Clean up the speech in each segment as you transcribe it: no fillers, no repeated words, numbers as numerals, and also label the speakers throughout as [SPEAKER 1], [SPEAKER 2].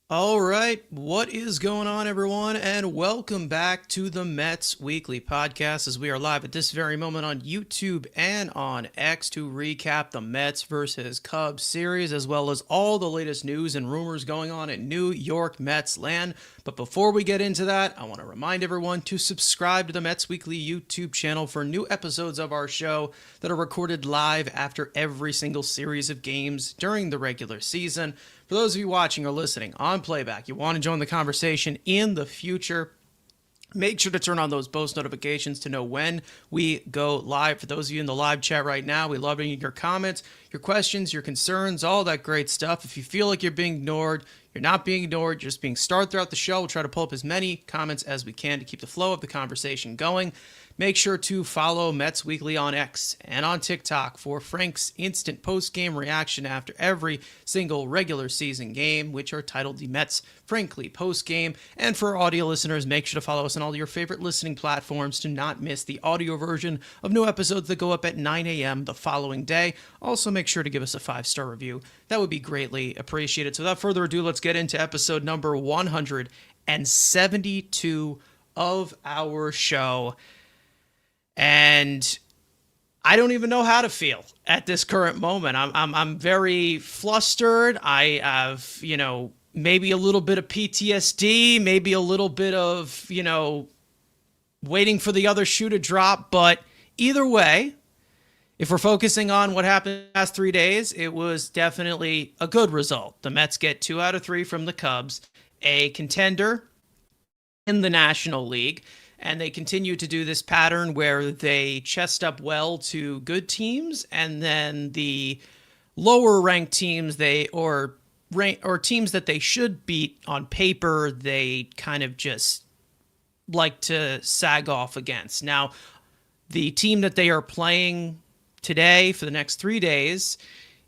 [SPEAKER 1] All right, what is going on, everyone? And welcome back to the Mets Weekly Podcast as we are live at this very moment on YouTube and on X to recap the Mets versus Cubs series, as well as all the latest news and rumors going on in New York Mets land. But before we get into that, I want to remind everyone to subscribe to the Mets Weekly YouTube channel for new episodes of our show that are recorded live after every single series of games during the regular season. For those of you watching or listening on playback, you want to join the conversation in the future, make sure to turn on those post notifications to know when we go live. For those of you in the live chat right now, we love reading your comments, your questions, your concerns, all that great stuff. If you feel like you're being ignored, you're not being ignored, you're just being starred throughout the show. We'll try to pull up as many comments as we can to keep the flow of the conversation going. Make sure to follow Mets Weekly on X and on TikTok for Frank's instant post-game reaction after every single regular season game, which are titled the Mets Frankly Post-Game. And for audio listeners, make sure to follow us on all your favorite listening platforms to not miss the audio version of new episodes that go up at 9 a.m. the following day. Also, make sure to give us a 5-star review. That would be greatly appreciated. So without further ado, let's get into episode number 172 of our show. And I don't even know how to feel at this current moment. I'm very flustered. I have, maybe a little bit of PTSD, maybe a little bit of, waiting for the other shoe to drop. But either way, if we're focusing on what happened the last 3 days, it was definitely a good result. The Mets get 2 out of 3 from the Cubs, a contender in the National League. And they continue to do this pattern where they chest up well to good teams, and then the lower ranked teams or teams that they should beat on paper, they kind of just like to sag off against. Now, the team that they are playing today for the next 3 days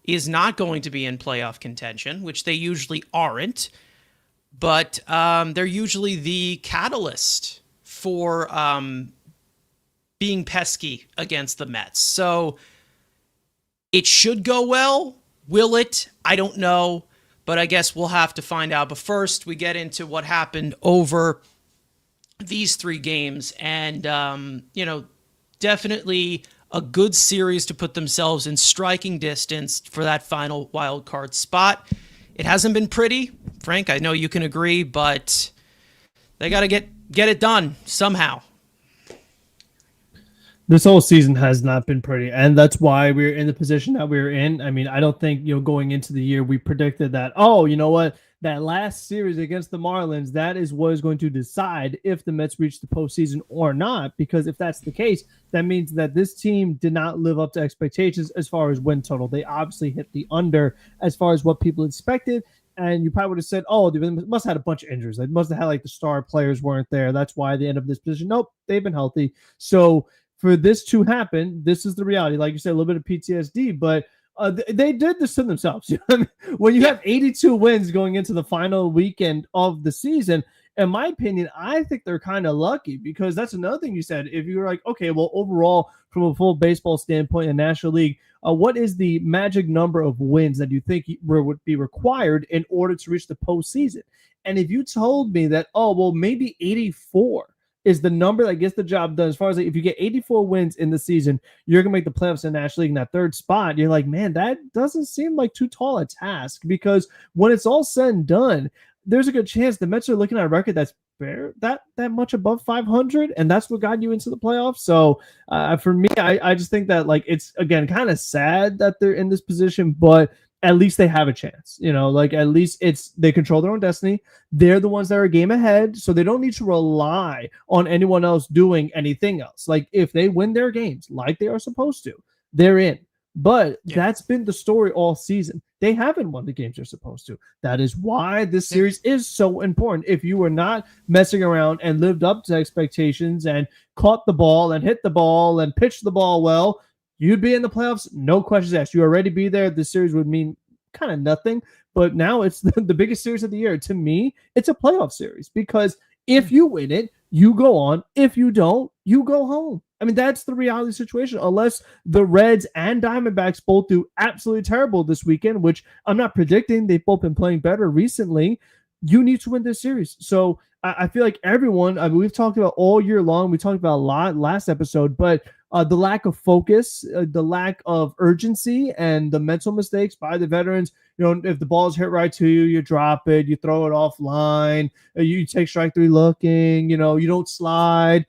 [SPEAKER 1] is not going to be in playoff contention, which they usually aren't, but they're usually the catalyst for being pesky against the Mets. So it should go well. Will it? I don't know, but I guess we'll have to find out. But first, we get into what happened over these 3 games. And, definitely a good series to put themselves in striking distance for that final wild card spot. It hasn't been pretty. Frank, I know you can agree, but they got to get it done somehow.
[SPEAKER 2] This whole season has not been pretty, and that's why we're in the position that we're in. I mean, I don't think, going into the year, we predicted that, that last series against the Marlins, that is what is going to decide if the Mets reach the postseason or not, because if that's the case, that means that this team did not live up to expectations as far as win total. They obviously hit the under as far as what people expected. And you probably would have said, oh, they must have had a bunch of injuries. They must have had the star players weren't there. That's why they end up in this position. Nope, they've been healthy. So for this to happen, this is the reality. Like you said, a little bit of PTSD, but they did this to themselves. When you have 82 wins going into the final weekend of the season, in my opinion, I think they're kind of lucky, because that's another thing you said. If you're like, okay, well, overall, from a full baseball standpoint in the National League, what is the magic number of wins that you think would be required in order to reach the postseason? And if you told me that, oh, well, maybe 84 is the number that gets the job done, as far as if you get 84 wins in the season, you're going to make the playoffs in the National League in that 3rd spot. You're like, man, that doesn't seem like too tall a task, because when it's all said and done, there's a good chance the Mets are looking at a record that's that much above 500, and that's what got you into the playoffs. So for me, I just think that it's, again, kind of sad that they're in this position, but at least they have a chance. At least they control their own destiny. They're the ones that are a game ahead, so they don't need to rely on anyone else doing anything else. If they win their games like they are supposed to, they're in. But that's been the story all season. They haven't won the games they're supposed to. That is why this series is so important. If you were not messing around and lived up to expectations and caught the ball and hit the ball and pitched the ball well, you'd be in the playoffs, no questions asked. You already be there. This series would mean kind of nothing. But now it's the biggest series of the year. To me, it's a playoff series, because if you win it, you go on. If you don't, you go home. I mean, that's the reality situation, unless the Reds and Diamondbacks both do absolutely terrible this weekend, which I'm not predicting. They've both been playing better recently. you need to win this series. So I feel like everyone, I mean, we've talked about all year long. We talked about a lot last episode, but the lack of focus, the lack of urgency, and the mental mistakes by the veterans. You know, if the ball's hit right to you, you drop it, you throw it offline, you take strike three looking, you know, you don't slide.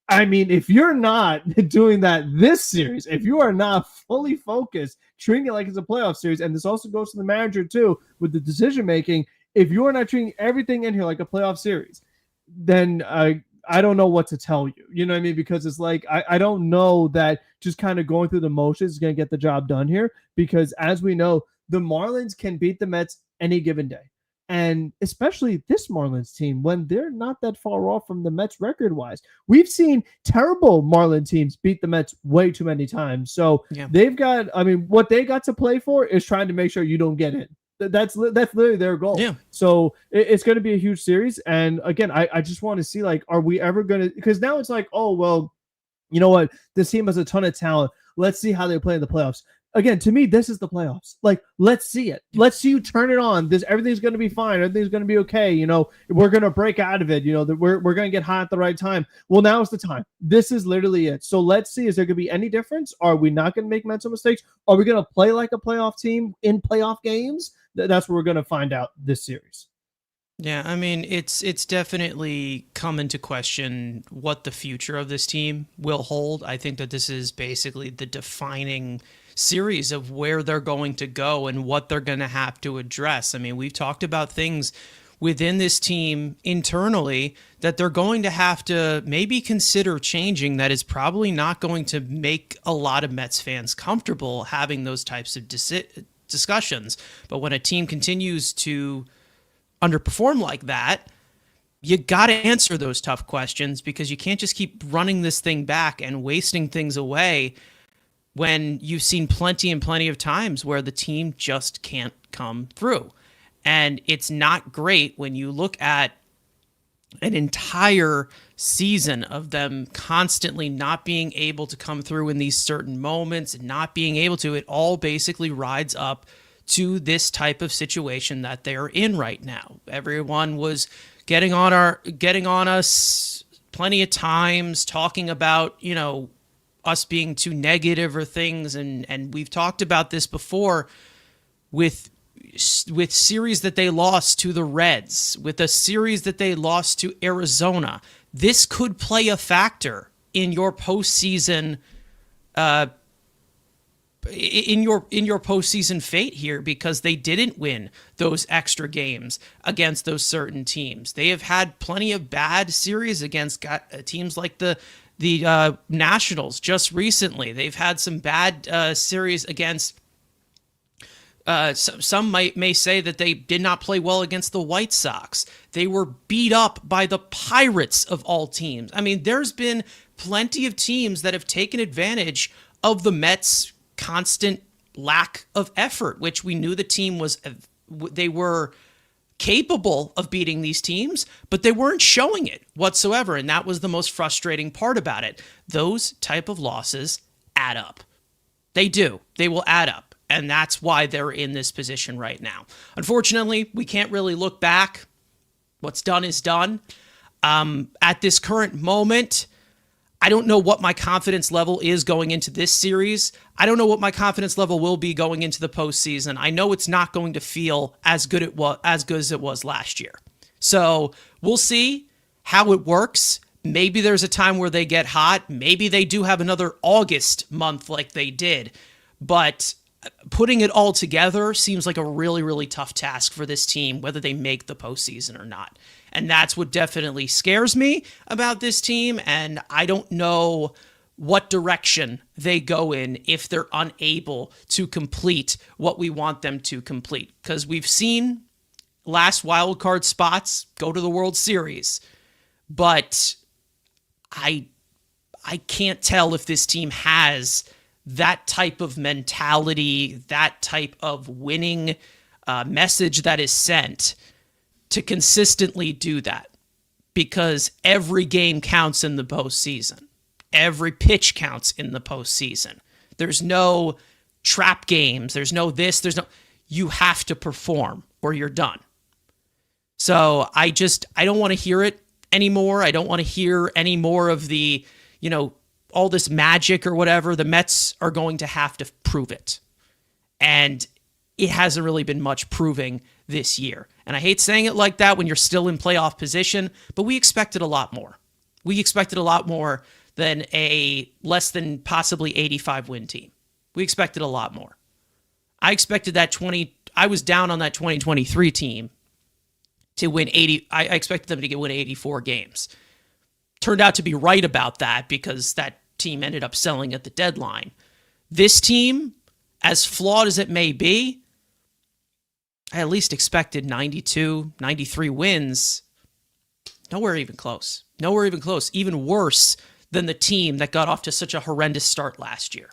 [SPEAKER 2] I mean, if you're not doing that this series, if you are not fully focused, treating it like it's a playoff series, and this also goes to the manager too with the decision making, if you are not treating everything in here like a playoff series, then I don't know what to tell you. You know what I mean? Because it's like I don't know that just kind of going through the motions is going to get the job done here. Because as we know, the Marlins can beat the Mets any given day. And especially this Marlins team, when they're not that far off from the Mets record-wise. We've seen terrible Marlin teams beat the Mets way too many times. So they've got, I mean, what they got to play for is trying to make sure you don't get in. That's literally their goal. Yeah. So it's going to be a huge series. And again, I just want to see, like, are we ever going to, because now it's like, oh, well, you know what? This team has a ton of talent. Let's see how they play in the playoffs. Again, to me, this is the playoffs. Like, let's see it. Let's see you turn it on. Everything's going to be fine. Everything's going to be okay. You know, we're going to break out of it. You know, we're going to get hot at the right time. Well, now is the time. This is literally it. So let's see. Is there going to be any difference? Are we not going to make mental mistakes? Are we going to play like a playoff team in playoff games? That's what we're going to find out this series.
[SPEAKER 1] Yeah, I mean, it's definitely come into question what the future of this team will hold. I think that this is basically the defining series of where they're going to go and what they're going to have to address. I mean, we've talked about things within this team internally that they're going to have to maybe consider changing, that is probably not going to make a lot of Mets fans comfortable having those types of discussions. But when a team continues to underperform like that, you got to answer those tough questions, because you can't just keep running this thing back and wasting things away when you've seen plenty of times where the team just can't come through. And it's not great when you look at an entire season of them constantly not being able to come through in these certain moments and not being able to. It all basically rides up to this type of situation that they're in right now. Everyone was getting on us plenty of times, talking about, you know, us being too negative or things, and we've talked about this before with series that they lost to the Reds, with a series that they lost to Arizona. This could play a factor in your postseason in your postseason fate here, because they didn't win those extra games against those certain teams. They have had plenty of bad series against teams like the Nationals just recently. They've had some bad series against some may say that they did not play well against the White Sox. They were beat up by the Pirates of all teams. I mean, there's been plenty of teams that have taken advantage of the Mets' constant lack of effort, which we knew the team was, they were capable of beating these teams, but they weren't showing it whatsoever. And that was the most frustrating part about it. Those type of losses add up. They do. They will add up. And that's why they're in this position right now. Unfortunately, we can't really look back. What's done is done. At this current moment, I don't know what my confidence level is going into this series. I don't know what my confidence level will be going into the postseason. I know it's not going to feel as good as it was last year. So we'll see how it works. Maybe there's a time where they get hot. Maybe they do have another August month like they did. But putting it all together seems like a really, really tough task for this team, whether they make the postseason or not. And that's what definitely scares me about this team. And I don't know what direction they go in if they're unable to complete what we want them to complete. Because we've seen last wild card spots go to the World Series. But I can't tell if this team has that type of mentality, that type of winning message that is sent to consistently do that, because every game counts in the postseason. Every pitch counts in the postseason. There's no trap games. There's no this. You have to perform or you're done. So I don't want to hear it anymore. I don't want to hear any more of the, all this magic or whatever. The Mets are going to have to prove it. And it hasn't really been much proving this year. And I hate saying it like that when you're still in playoff position, but we expected a lot more. We expected a lot more than a less than possibly 85 win team. We expected a lot more. I expected I was down on that 2023 team to win 80. I expected them to win 84 games. Turned out to be right about that because that team ended up selling at the deadline. This team, as flawed as it may be, I at least expected 92, 93 wins. Nowhere even close. Nowhere even close. Even worse than the team that got off to such a horrendous start last year,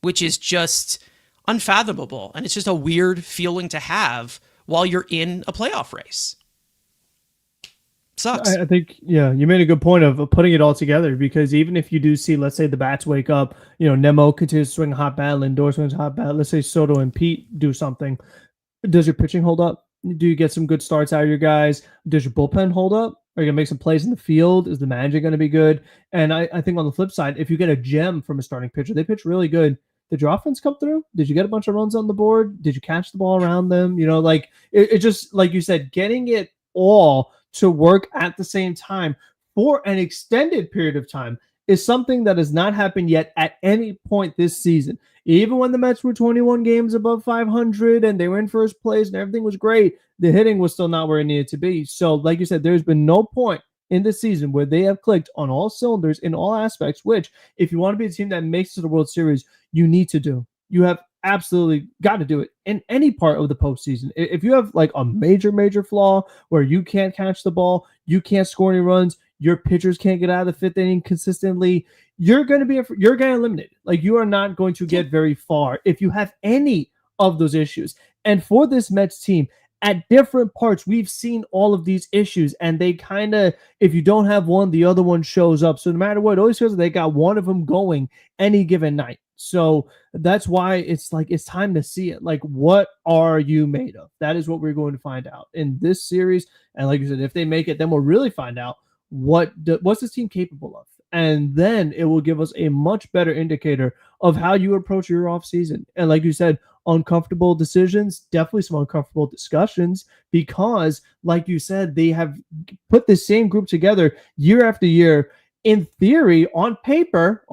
[SPEAKER 1] which is just unfathomable. And it's just a weird feeling to have while you're in a playoff race. Sucks.
[SPEAKER 2] I think, you made a good point of putting it all together, because even if you do see, let's say the bats wake up, Nemo continues to swing a hot bat, Lindor swings a hot bat, let's say Soto and Pete do something. Does your pitching hold up? Do you get some good starts out of your guys? Does your bullpen hold up? Are you going to make some plays in the field? Is the manager going to be good? And I think on the flip side, if you get a gem from a starting pitcher, they pitch really good. Did your offense come through? Did you get a bunch of runs on the board? Did you catch the ball around them? It just, like you said, getting it all to work at the same time for an extended period of time is something that has not happened yet at any point this season. Even when the Mets were 21 games above 500 and they were in first place and everything was great, the hitting was still not where it needed to be. So, like you said, there's been no point in the season where they have clicked on all cylinders in all aspects, which, if you want to be a team that makes it to the World Series, you need to do. You have absolutely got to do it in any part of the postseason. If you have like a major flaw where you can't catch the ball, you can't score any runs, your pitchers can't get out of the fifth inning consistently, you're getting eliminated. Like, you are not going to get very far if you have any of those issues. And for this Mets team, at different parts, we've seen all of these issues, and they kind of, if you don't have one, the other one shows up. So no matter what, it always feels like they got one of them going any given night. So that's why it's time to see it. Like, what are you made of? That is what we're going to find out in this series. And like you said, if they make it, then we'll really find out what's this team capable of. And then it will give us a much better indicator of how you approach your offseason. And like you said, uncomfortable decisions, definitely some uncomfortable discussions, because like you said, they have put the same group together year after year. In theory, on paper,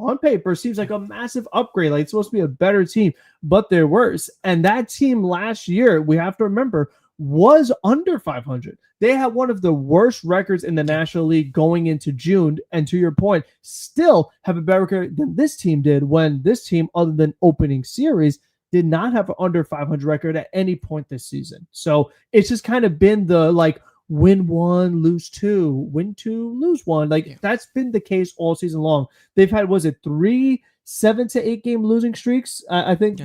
[SPEAKER 2] seems like a massive upgrade. Like, it's supposed to be a better team, but they're worse. And that team last year, we have to remember, was under 500. They had one of the worst records in the National League going into June. And to your point, still have a better record than this team did, when this team, other than opening series, did not have an under 500 record at any point this season. So it's just kind of been the win one, lose two, win two, lose one. That's been the case all season long. They've had, 3 7 to 8 game losing streaks? I think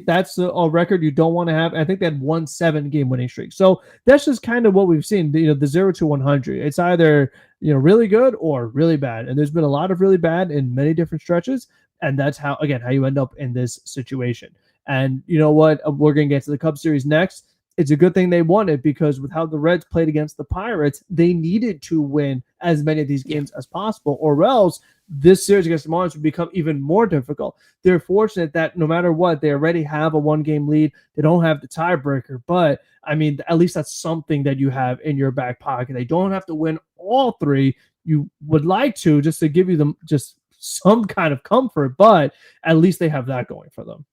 [SPEAKER 2] that's a record you don't want to have. I think they had 1 7 game winning streak. So that's just kind of what we've seen. The 0 to 100. It's either really good or really bad. And there's been a lot of really bad in many different stretches. And that's how you end up in this situation. And you know what? We're going to get to the Cubs series next. It's a good thing they won it, because with how the Reds played against the Pirates, they needed to win as many of these games as possible, or else this series against the Marlins would become even more difficult. They're fortunate that no matter what, they already have a 1-game lead. They don't have the tiebreaker, but I mean, at least that's something that you have in your back pocket. They don't have to win all 3. You would like to, just to give you just some kind of comfort, but at least they have that going for them.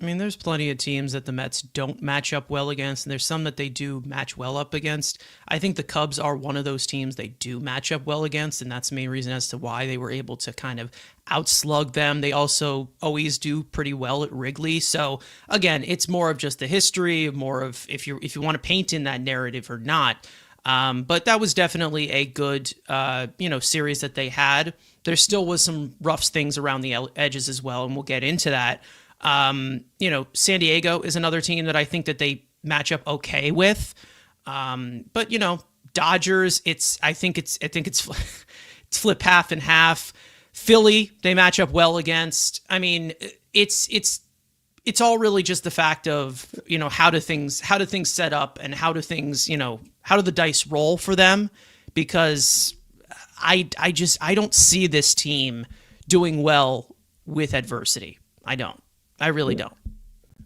[SPEAKER 1] I mean, there's plenty of teams that the Mets don't match up well against, and there's some that they do match well up against. I think the Cubs are one of those teams they do match up well against, and that's the main reason as to why they were able to kind of outslug them. They also always do pretty well at Wrigley. So again, it's more of just the history, more of if you want to paint in that narrative or not. But that was definitely a good series that they had. There still was some rough things around the edges as well, and we'll get into that. San Diego is another team that I think that they match up okay with. But Dodgers, I think it's flip half and half. Philly, they match up well against. I mean, it's it's all really just the fact of, how do things set up, and how do things, how do the dice roll for them? Because I don't see this team doing well with adversity. I really don't.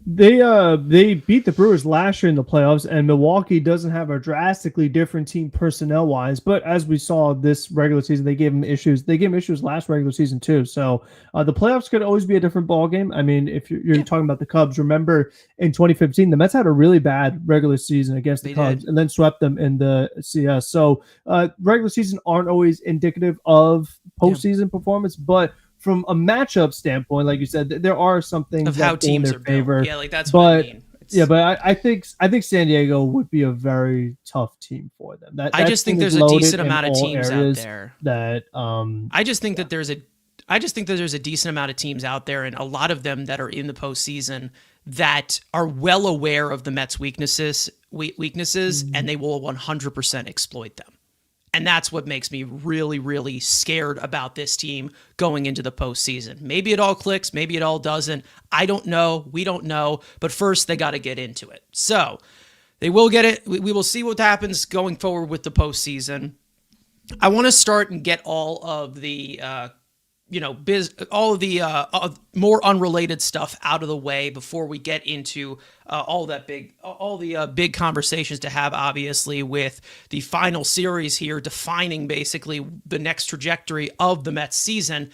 [SPEAKER 2] They beat the Brewers last year in the playoffs, and Milwaukee doesn't have a drastically different team personnel wise. But as we saw this regular season, they gave them issues. They gave them issues last regular season too. So the playoffs could always be a different ball game. I mean, if you're talking about the Cubs, remember in 2015 the Mets had a really bad regular season against the Cubs and then swept them in the CS. So regular season aren't always indicative of postseason performance, but from a matchup standpoint, like you said, there are some things
[SPEAKER 1] of how teams are
[SPEAKER 2] favor.
[SPEAKER 1] Built. Yeah, like that's what I mean.
[SPEAKER 2] But I think San Diego would be a very tough team for them.
[SPEAKER 1] I just think there's a decent amount of teams out there
[SPEAKER 2] that
[SPEAKER 1] I just think that there's a decent amount of teams out there, and a lot of them that are in the postseason that are well aware of the Mets' weaknesses, and they will 100% exploit them. And that's what makes me really, really scared about this team going into the postseason. Maybe it all clicks. Maybe it all doesn't. I don't know. We don't know. But first, they got to get into it. So they will get it. We will see what happens going forward with the postseason. I want to start and get all of the more unrelated stuff out of the way before we get into all the big conversations to have, obviously, with the final series here, defining basically the next trajectory of the Mets season.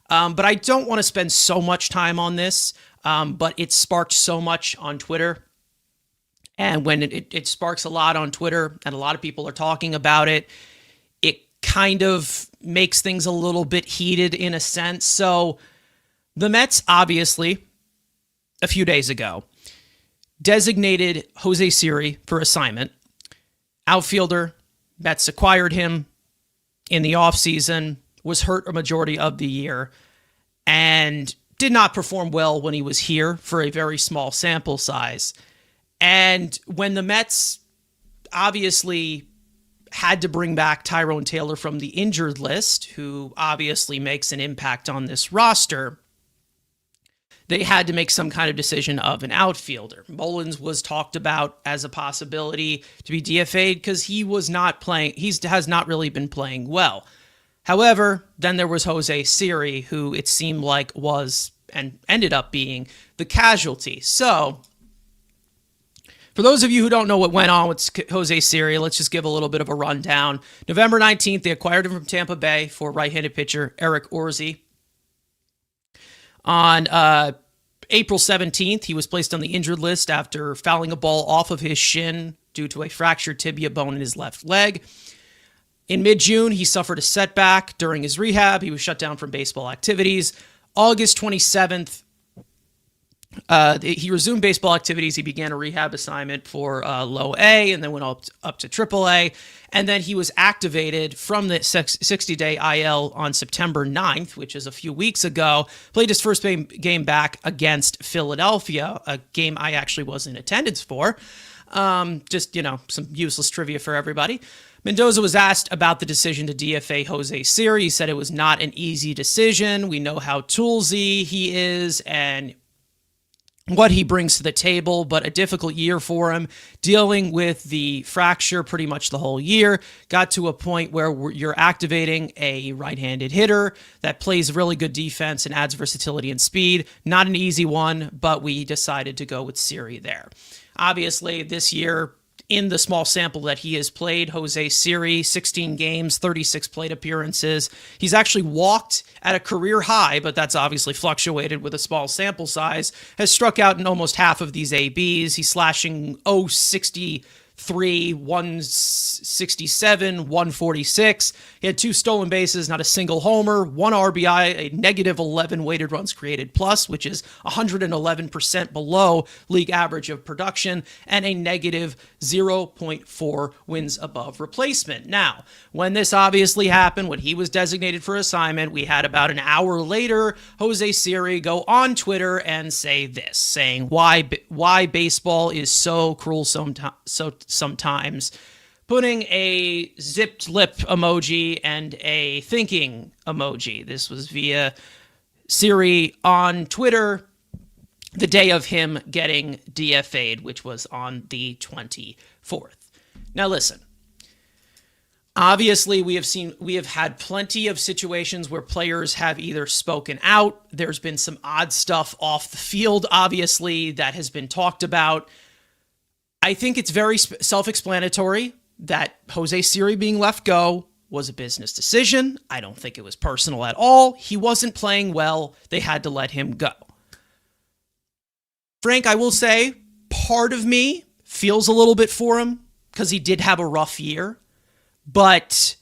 [SPEAKER 1] But I don't want to spend so much time on this, but it sparked so much on Twitter. And when it sparks a lot on Twitter and a lot of people are talking about it, it kind of makes things a little bit heated in a sense. So the Mets, obviously, a few days ago, designated Jose Siri for assignment. Outfielder, Mets acquired him in the offseason, was hurt a majority of the year, and did not perform well when he was here for a very small sample size. And when the Mets obviously had to bring back Tyrone Taylor from the injured list, who obviously makes an impact on this roster, they had to make some kind of decision of an outfielder. Mullins was talked about as a possibility to be DFA'd because he was not playing. He has not really been playing well. However, then there was Jose Siri, who it seemed like was and ended up being the casualty. So for those of you who don't know what went on with Jose Siri, let's just give a little bit of a rundown. November 19th, they acquired him from Tampa Bay for right-handed pitcher Eric Orzi. On April 17th, he was placed on the injured list after fouling a ball off of his shin due to a fractured tibia bone in his left leg. In mid-June, he suffered a setback during his rehab. He was shut down from baseball activities. August 27th, he resumed baseball activities. He began a rehab assignment for low A and then went up to triple A. And then he was activated from the 60-day IL on September 9th, which is a few weeks ago. Played his first game back against Philadelphia, a game I actually was in attendance for. Just, some useless trivia for everybody. Mendoza was asked about the decision to DFA Jose Siri. He said it was not an easy decision. We know how toolsy he is and what he brings to the table, but a difficult year for him, dealing with the fracture pretty much the whole year. Got to a point where you're activating a right-handed hitter that plays really good defense and adds versatility and speed. Not an easy one, but we decided to go with Siri there. Obviously, this year, in the small sample that he has played, Jose Siri, 16 games, 36 plate appearances. He's actually walked at a career high, but that's obviously fluctuated with a small sample size, has struck out in almost half of these ABs. He's slashing 0.63, 167, 146. He had 2 stolen bases, not a single homer, 1 RBI, a negative 11 weighted runs created plus, which is 111% below league average of production, and a negative 0.4 wins above replacement. Now, when this obviously happened, when he was designated for assignment, we had about an hour later Jose Siri go on Twitter and say this, saying why baseball is so cruel sometimes, putting a zipped lip emoji and a thinking emoji. This was via Siri on Twitter, the day of him getting DFA'd, which was on the 24th. Now, listen. Obviously, we have had plenty of situations where players have either spoken out. There's been some odd stuff off the field, obviously, that has been talked about. I think it's very self-explanatory that Jose Siri being left go was a business decision. I don't think it was personal at all. He wasn't playing well. They had to let him go. Frank, I will say, part of me feels a little bit for him because he did have a rough year. But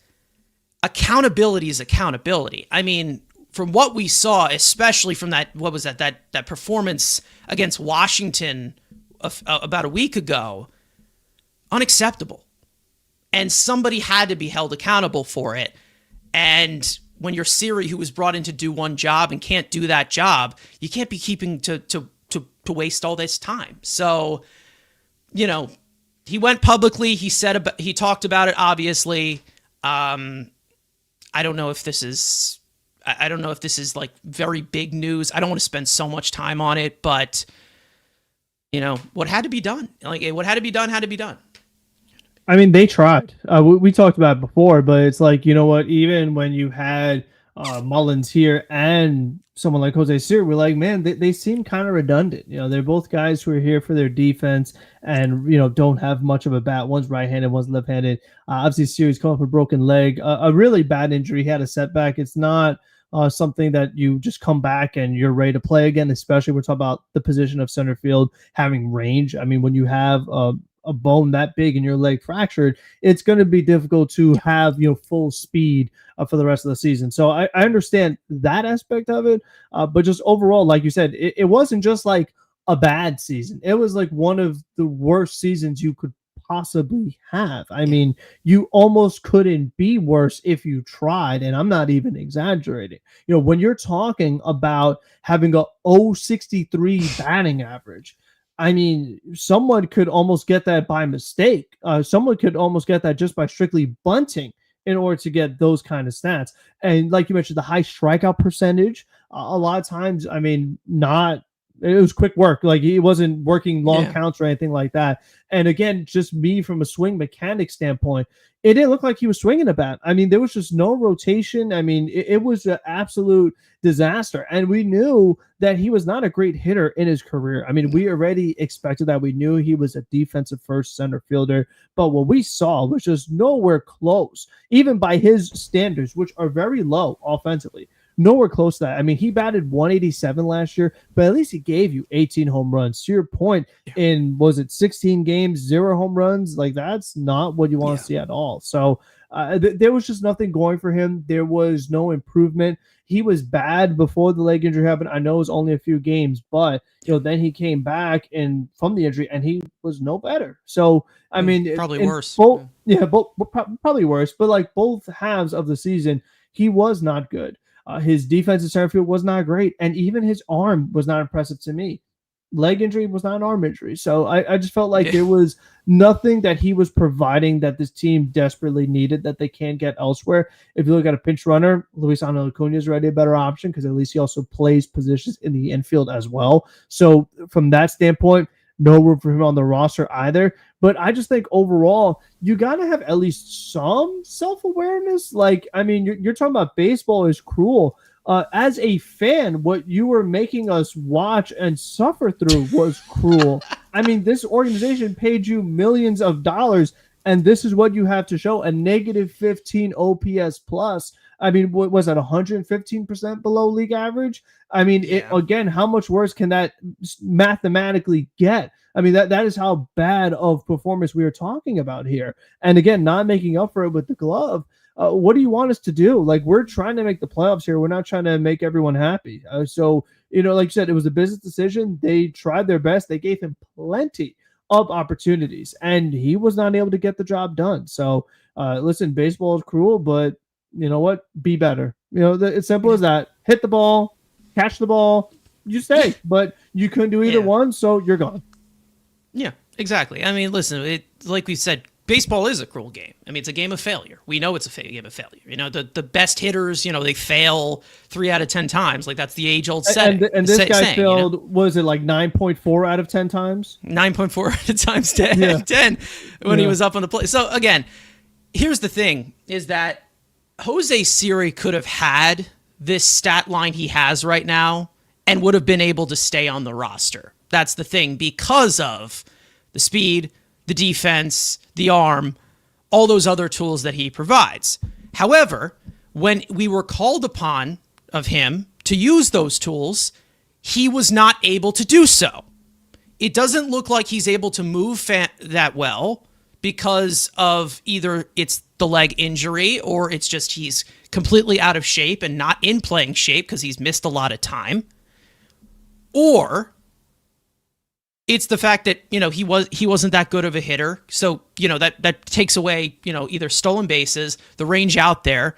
[SPEAKER 1] accountability is accountability. I mean, from what we saw, especially from that performance against Washington about a week ago, unacceptable. And somebody had to be held accountable for it. And when you're Siri, who was brought in to do one job and can't do that job, you can't be keeping to waste all this time. So, he went publicly. He talked about it. Obviously, I don't know if this is like very big news. I don't want to spend so much time on it, but what had to be done. Like what had to be done had to be done.
[SPEAKER 2] I mean, they tried. We talked about it before, but it's like, you know what? Even when you had Mullins here and someone like Jose Siri, we're like, man, they seem kind of redundant. They're both guys who are here for their defense and, don't have much of a bat. One's right-handed, one's left-handed. Obviously, Siri's come up with a broken leg, a really bad injury. He had a setback. It's not something that you just come back and you're ready to play again, especially we're talking about the position of center field, having range. I mean, when you have a bone that big and your leg fractured, it's going to be difficult to have full speed for the rest of the season. So I understand that aspect of it, but just overall, like you said, it wasn't just like a bad season. It was like one of the worst seasons you could possibly have. I mean, you almost couldn't be worse if you tried, and I'm not even exaggerating. When you're talking about having a 063 batting average, I mean, someone could almost get that by mistake. Someone could almost get that just by strictly bunting in order to get those kind of stats. And like you mentioned, the high strikeout percentage, a lot of times, I mean, it was quick work. Like he wasn't working long counts or anything like that. And again, just me from a swing mechanic standpoint, it didn't look like he was swinging a bat. I mean, there was just no rotation. I mean, it was an absolute disaster. And we knew that he was not a great hitter in his career. I mean, we already expected that. We knew he was a defensive first center fielder. But what we saw was just nowhere close, even by his standards, which are very low offensively. Nowhere close to that. I mean, he batted 187 last year, but at least he gave you 18 home runs. To your point, in, was it 16 games, 0 home runs? Like, that's not what you want to see at all. So there was just nothing going for him. There was no improvement. He was bad before the leg injury happened. I know it was only a few games, but then he came back from the injury and he was no better. So I mean,
[SPEAKER 1] probably worse.
[SPEAKER 2] Probably worse. But like both halves of the season, he was not good. His defensive center field was not great, and even his arm was not impressive to me. Leg injury was not an arm injury. So I just felt like there was nothing that he was providing that this team desperately needed that they can't get elsewhere. If you look at a pinch runner, Luis Angel Acuna is already a better option because at least he also plays positions in the infield as well. So from that standpoint, no room for him on the roster either. But I just think overall, you got to have at least some self-awareness. Like, I mean, you're talking about baseball is cruel. As a fan, what you were making us watch and suffer through was cruel. I mean, this organization paid you millions of dollars, and this is what you have to show, a negative 15 OPS plus. I mean, what was that, 115% below league average? I mean, again, how much worse can that mathematically get? I mean, that is how bad of performance we are talking about here. And again, not making up for it with the glove. What do you want us to do? Like, we're trying to make the playoffs here. We're not trying to make everyone happy. So, like you said, it was a business decision. They tried their best. They gave him plenty of opportunities, and he was not able to get the job done. So, listen, baseball is cruel, but you know what? Be better. It's simple as that. Hit the ball, catch the ball, you stay. But you couldn't do either one, so you're gone.
[SPEAKER 1] Yeah, exactly. I mean, listen, like we said, baseball is a cruel game. I mean, it's a game of failure. We know it's a game of failure. You know, the best hitters, you know, they fail 3 out of 10 times. Like, that's the age-old saying.
[SPEAKER 2] And this guy failed, was it like 9.4 out of 10 times?
[SPEAKER 1] 9.4 out of times 10 when he was up on the plate. So, again, here's the thing, is that Jose Siri could have had this stat line he has right now and would have been able to stay on the roster. That's the thing, because of the speed, the defense, the arm, all those other tools that he provides. However, when we were called upon of him to use those tools, he was not able to do so. It doesn't look like he's able to move that well because of either it's the leg injury or it's just he's completely out of shape and not in playing shape because he's missed a lot of time. Or it's the fact that, you know, he wasn't that good of a hitter. So, you know, that takes away, you know, either stolen bases, the range out there.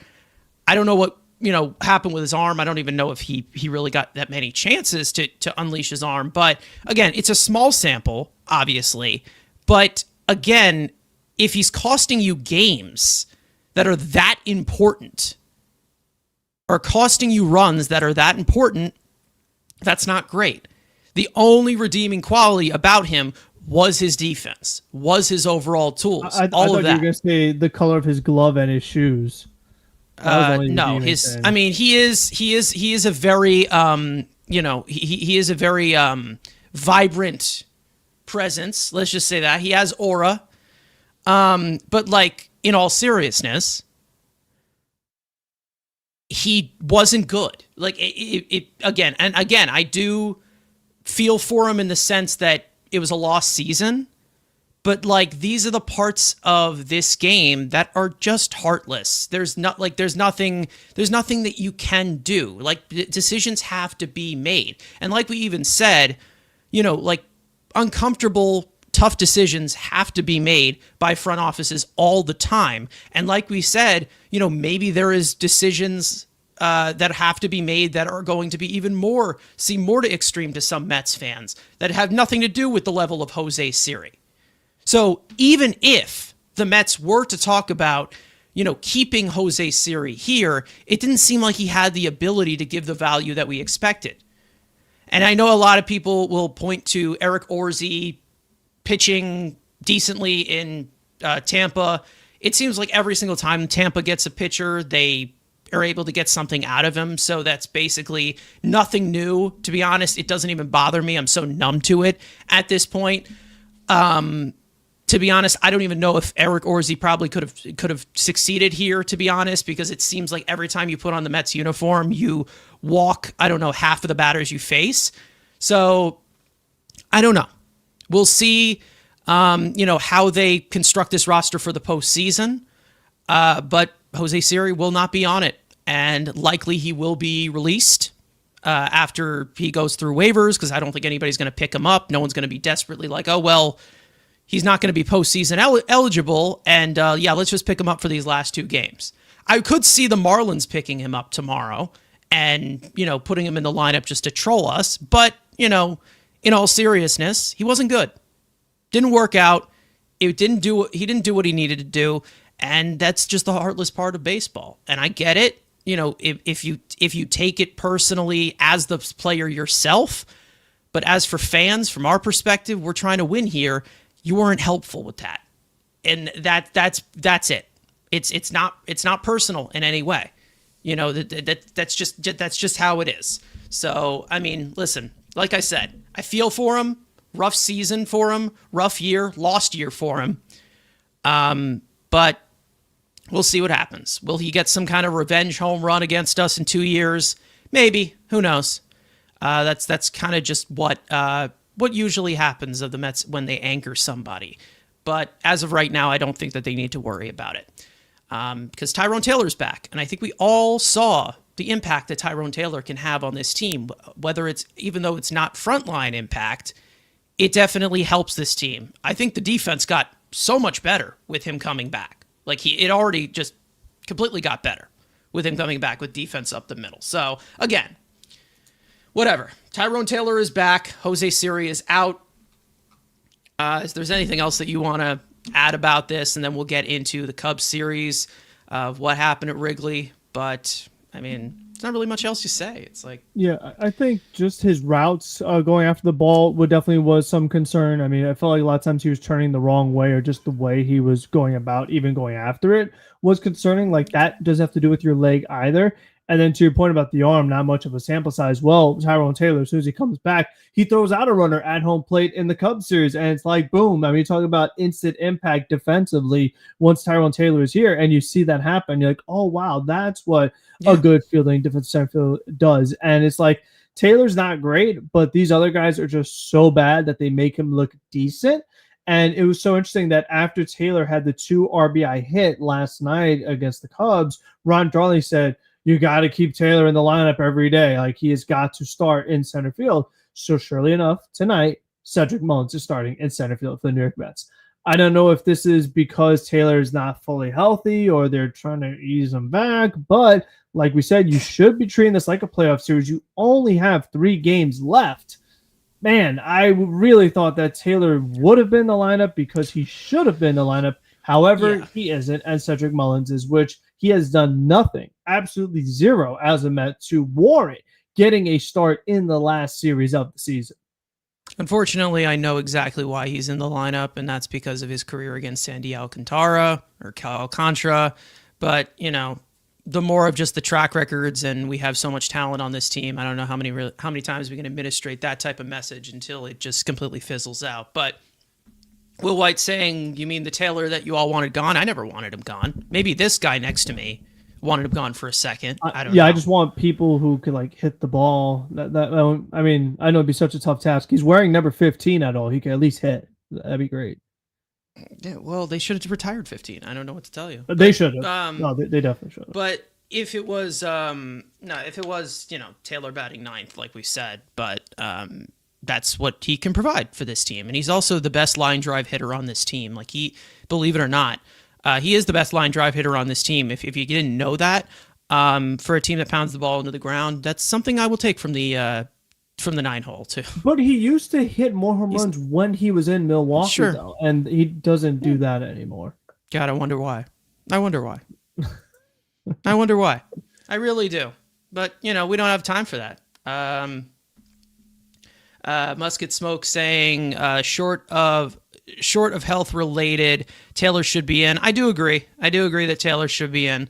[SPEAKER 1] I don't know what, you know, happened with his arm. I don't even know if he really got that many chances to unleash his arm. But again, it's a small sample, obviously. But again, if he's costing you games that are that important, or costing you runs that are that important, that's not great. The only redeeming quality about him was his defense, was his overall tools.
[SPEAKER 2] I thought you were going to say the color of his glove and his shoes.
[SPEAKER 1] No, I mean, he is a very, you know, he is a very vibrant presence. Let's just say that he has aura. But like, in all seriousness, he wasn't good. Like again, I do feel for him in the sense that it was a lost season, but like, these are the parts of this game that are just heartless. There's nothing that you can do. Like, decisions have to be made. And like we even said, you know, like, uncomfortable, tough decisions have to be made by front offices all the time. And like we said, you know, maybe there is decisions that have to be made that are going to be seem more to extreme to some Mets fans that have nothing to do with the level of Jose Siri. So even if the Mets were to talk about, you know, keeping Jose Siri here, it didn't seem like he had the ability to give the value that we expected. And I know a lot of people will point to Eric Orsi pitching decently in Tampa. It seems like every single time Tampa gets a pitcher, they are able to get something out of him. So that's basically nothing new. To be honest, it doesn't even bother me. I'm so numb to it at this point. To be honest, I don't even know if Eric Orsi probably could have succeeded here, to be honest, because it seems like every time you put on the Mets uniform, you walk, I don't know, half of the batters you face. So I don't know. We'll see, you know, how they construct this roster for the postseason. But Jose Siri will not be on it, and likely he will be released after he goes through waivers, because I don't think anybody's going to pick him up. No one's going to be desperately like, oh, well, he's not going to be postseason eligible, and yeah, let's just pick him up for these last 2 games. I could see the Marlins picking him up tomorrow and, you know, putting him in the lineup just to troll us. But, you know, in all seriousness, he wasn't good. Didn't work out. He didn't do what he needed to do, and that's just the heartless part of baseball. And I get it. You know, if you take it personally as the player yourself, but as for fans, from our perspective, we're trying to win here. You weren't helpful with that, and that's it. It's not personal in any way. You know, that's just how it is. So I mean, listen, like I said, I feel for him. Rough season for him. Rough year, lost year for him. But we'll see what happens. Will he get some kind of revenge home run against us in 2 years? Maybe. Who knows? That's kind of just what usually happens of the Mets when they anchor somebody. But as of right now, I don't think that they need to worry about it. Because Tyrone Taylor's back. And I think we all saw the impact that Tyrone Taylor can have on this team. Even though it's not frontline impact, it definitely helps this team. I think the defense got so much better with him coming back. Like, it already just completely got better with him coming back with defense up the middle. So, again, whatever. Tyrone Taylor is back. Jose Siri is out. If there's anything else that you want to add about this, and then we'll get into the Cubs series of what happened at Wrigley. But I mean, there's not really much else to say. It's like,
[SPEAKER 2] yeah, I think just his routes going after the ball would definitely was some concern. I mean, I felt like a lot of times he was turning the wrong way, or just the way he was going about even going after it was concerning. Like, that doesn't have to do with your leg either. And then to your point about the arm, not much of a sample size. Well, Tyrone Taylor, as soon as he comes back, he throws out a runner at home plate in the Cubs series. And it's like, boom. I mean, talk about instant impact defensively once Tyrone Taylor is here. And you see that happen. You're like, oh, wow, that's what a good fielding defensive center field does. And it's like, Taylor's not great, but these other guys are just so bad that they make him look decent. And it was so interesting that after Taylor had the 2 RBI hit last night against the Cubs, Ron Darling said, you got to keep Taylor in the lineup every day. Like, he has got to start in center field. So surely enough, tonight, Cedric Mullins is starting in center field for the New York Mets. I don't know if this is because Taylor is not fully healthy or they're trying to ease him back, but like we said, you should be treating this like a playoff series. You only have 3 games left. Man, I really thought that Taylor would have been the lineup because he should have been the lineup. However, he isn't, and Cedric Mullins is, which he has done nothing, absolutely zero as a Met to warrant getting a start in the last series of the season.
[SPEAKER 1] Unfortunately, I know exactly why he's in the lineup, and that's because of his career against Sandy Alcantara or Cal Alcantara. But, you know, the more of just the track records, and we have so much talent on this team, I don't know how many times we can administrate that type of message until it just completely fizzles out. But Will White saying, you mean the Taylor that you all wanted gone? I never wanted him gone. Maybe this guy next to me wanted him gone for a second. I don't know.
[SPEAKER 2] I just want people who could like hit the ball. I mean, I know it'd be such a tough task. He's wearing number 15 at all. He could at least hit. That'd be great.
[SPEAKER 1] Yeah, well, they should have retired 15. I don't know what to tell you.
[SPEAKER 2] They should have. No, they definitely should have.
[SPEAKER 1] But if it was, Taylor batting ninth, like we said, but that's what he can provide for this team. And he's also the best line drive hitter on this team. Like, believe it or not, he is the best line drive hitter on this team. If you didn't know that, for a team that pounds the ball into the ground, that's something I will take from the 9-hole too.
[SPEAKER 2] But he used to hit more home runs when he was in Milwaukee, though, and he doesn't do that anymore.
[SPEAKER 1] God, I wonder why. I wonder why. I really do. But, we don't have time for that. Musket Smoke saying, short of health related, Taylor should be in. I do agree that Taylor should be in.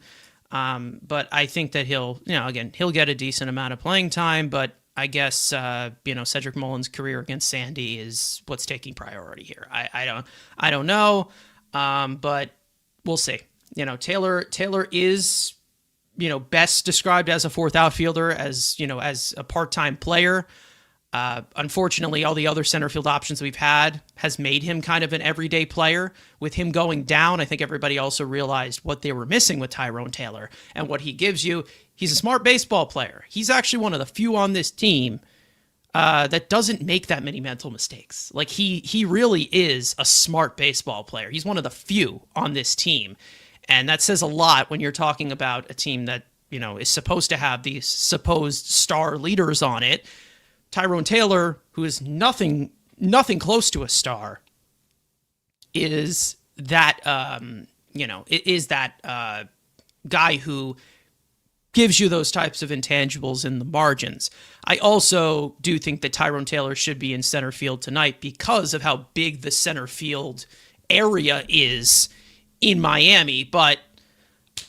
[SPEAKER 1] But I think that he'll get a decent amount of playing time, but I guess, Cedric Mullins' career against Sandy is what's taking priority here. I don't know. But we'll see. Taylor is, best described as a fourth outfielder, as a part-time player. Unfortunately, all the other center field options we've had has made him kind of an everyday player. With him going down, I think everybody also realized what they were missing with Tyrone Taylor and what he gives you. He's a smart baseball player. He's actually one of the few on this team that doesn't make that many mental mistakes. Like, he really is a smart baseball player. He's one of the few on this team. And that says a lot when you're talking about a team that, is supposed to have these supposed star leaders on it. Tyrone Taylor, who is nothing close to a star, is that guy who gives you those types of intangibles in the margins. I also do think that Tyrone Taylor should be in center field tonight because of how big the center field area is in Miami, but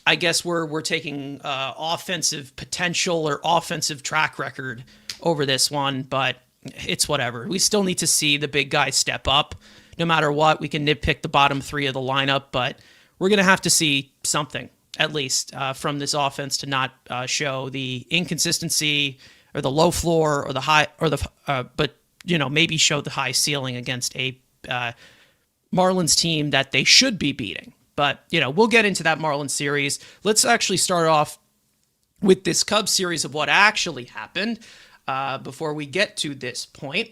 [SPEAKER 1] I guess we're taking offensive potential or offensive track record over this one, but it's whatever. We still need to see the big guys step up. No matter what, we can nitpick the bottom 3 of the lineup, but we're going to have to see something, at least, from this offense to not show the inconsistency or the low floor or the high, or but maybe show the high ceiling against a Marlins team that they should be beating. But, we'll get into that Marlins series. Let's actually start off with this Cubs series of what actually happened before we get to this point.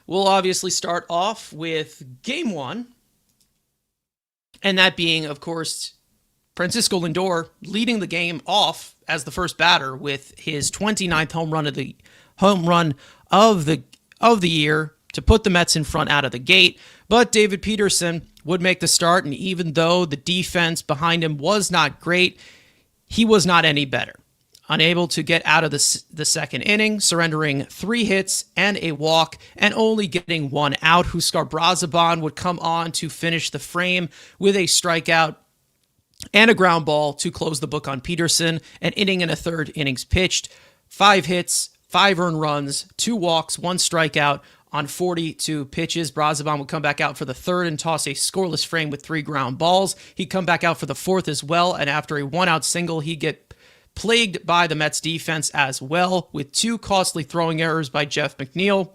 [SPEAKER 1] We'll obviously start off with Game 1, and that being, of course, Francisco Lindor leading the game off as the first batter with his 29th home run of the year, to put the Mets in front out of the gate, but David Peterson would make the start, and even though the defense behind him was not great, he was not any better. Unable to get out of the second inning, surrendering 3 hits and a walk, and only getting 1 out, Huskar Brazaban would come on to finish the frame with a strikeout and a ground ball to close the book on Peterson. An inning and a third innings pitched, 5 hits, 5 earned runs, 2 walks, 1 strikeout on 42 pitches. Brazaban would come back out for the third and toss a scoreless frame with 3 ground balls. He'd come back out for the fourth as well, and after a 1-out single, he'd get plagued by the Mets defense as well, with 2 costly throwing errors by Jeff McNeil,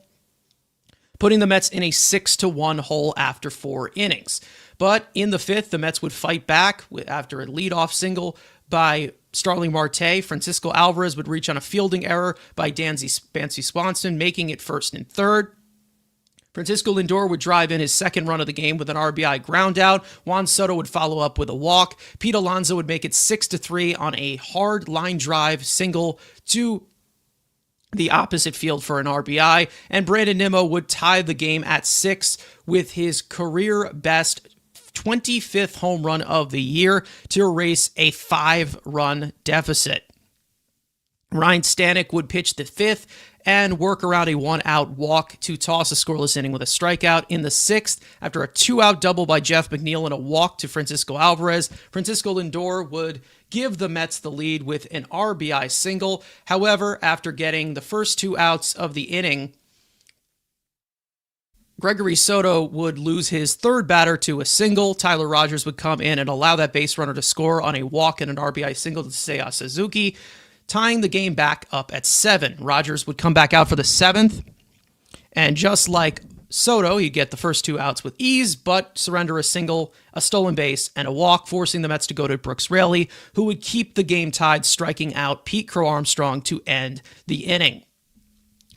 [SPEAKER 1] putting the Mets in a 6-1 hole after 4 innings. But in the fifth, the Mets would fight back after a leadoff single by Starling Marte. Francisco Alvarez would reach on a fielding error by Bancy Swanson, making it first and third. Francisco Lindor would drive in his second run of the game with an RBI ground out. Juan Soto would follow up with a walk. Pete Alonso would make it 6-3 on a hard line drive single to the opposite field for an RBI. And Brandon Nimmo would tie the game at 6 with his career best 25th home run of the year to erase a 5-run deficit. Ryan Stanek would pitch the fifth and work around a 1-out walk to toss a scoreless inning with a strikeout. In the sixth, after a 2-out double by Jeff McNeil and a walk to Francisco Alvarez, Francisco Lindor would give the Mets the lead with an RBI single. However, after getting the first 2 outs of the inning, Gregory Soto would lose his third batter to a single. Tyler Rogers would come in and allow that base runner to score on a walk and an RBI single to Seiya Suzuki, tying the game back up at 7. Rogers would come back out for the 7th, and just like Soto, he'd get the first 2 outs with ease, but surrender a single, a stolen base, and a walk, forcing the Mets to go to Brooks Raley, who would keep the game tied, striking out Pete Crow Armstrong to end the inning.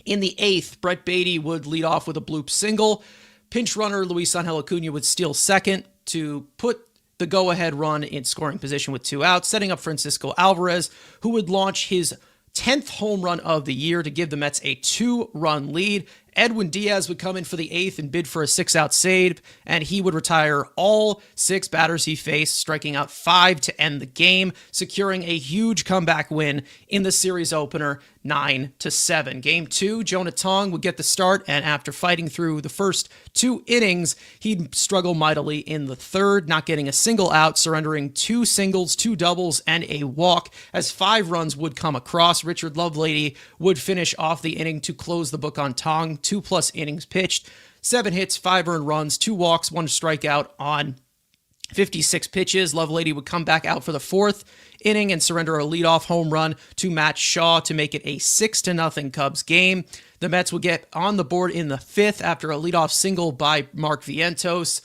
[SPEAKER 1] In the 8th, Brett Beatty would lead off with a bloop single. Pinch runner Luis Angel Acuna would steal second to put the go-ahead run in scoring position with 2 outs, setting up Francisco Alvarez, who would launch his 10th home run of the year to give the Mets a 2-run lead. Edwin Diaz would come in for the 8th and bid for a 6-out save, and he would retire all 6 batters he faced, striking out 5 to end the game, securing a huge comeback win in the series opener, 9-7. Game 2, Jonah Tong would get the start, and after fighting through the first 2 innings, he'd struggle mightily in the third, not getting a single out, surrendering 2 singles, 2 doubles, and a walk, as 5 runs would come across. Richard Lovelady would finish off the inning to close the book on Tong. 2+ innings pitched, 7 hits, 5 earned runs, 2 walks, 1 strikeout on 56 pitches. Lovelady would come back out for the 4th inning and surrender a leadoff home run to Matt Shaw to make it a 6-0 Cubs game. The Mets would get on the board in the 5th after a leadoff single by Mark Vientos.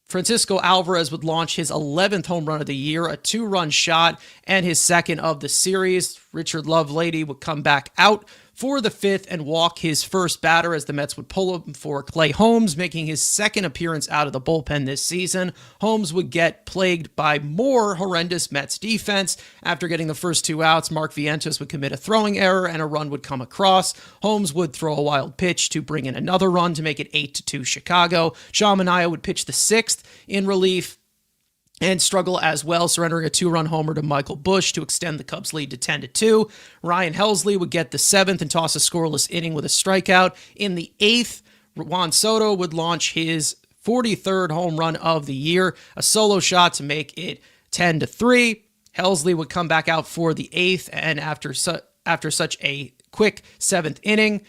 [SPEAKER 1] Francisco Alvarez would launch his 11th home run of the year, a 2-run shot, and his 2nd of the series. Richard Lovelady would come back out for the 5th and walk his first batter as the Mets would pull him for Clay Holmes, making his 2nd appearance out of the bullpen this season. Holmes would get plagued by more horrendous Mets defense. After getting the first 2 outs, Mark Vientos would commit a throwing error and a run would come across. Holmes would throw a wild pitch to bring in another run to make it 8-2 Chicago. Sean Manaea would pitch the 6th in relief and struggle as well, surrendering a 2-run homer to Michael Busch to extend the Cubs' lead to 10-2. Ryan Helsley would get the 7th and toss a scoreless inning with a strikeout. In the 8th, Juan Soto would launch his 43rd home run of the year, a solo shot to make it 10-3. Helsley would come back out for the 8th, and after such a quick 7th inning,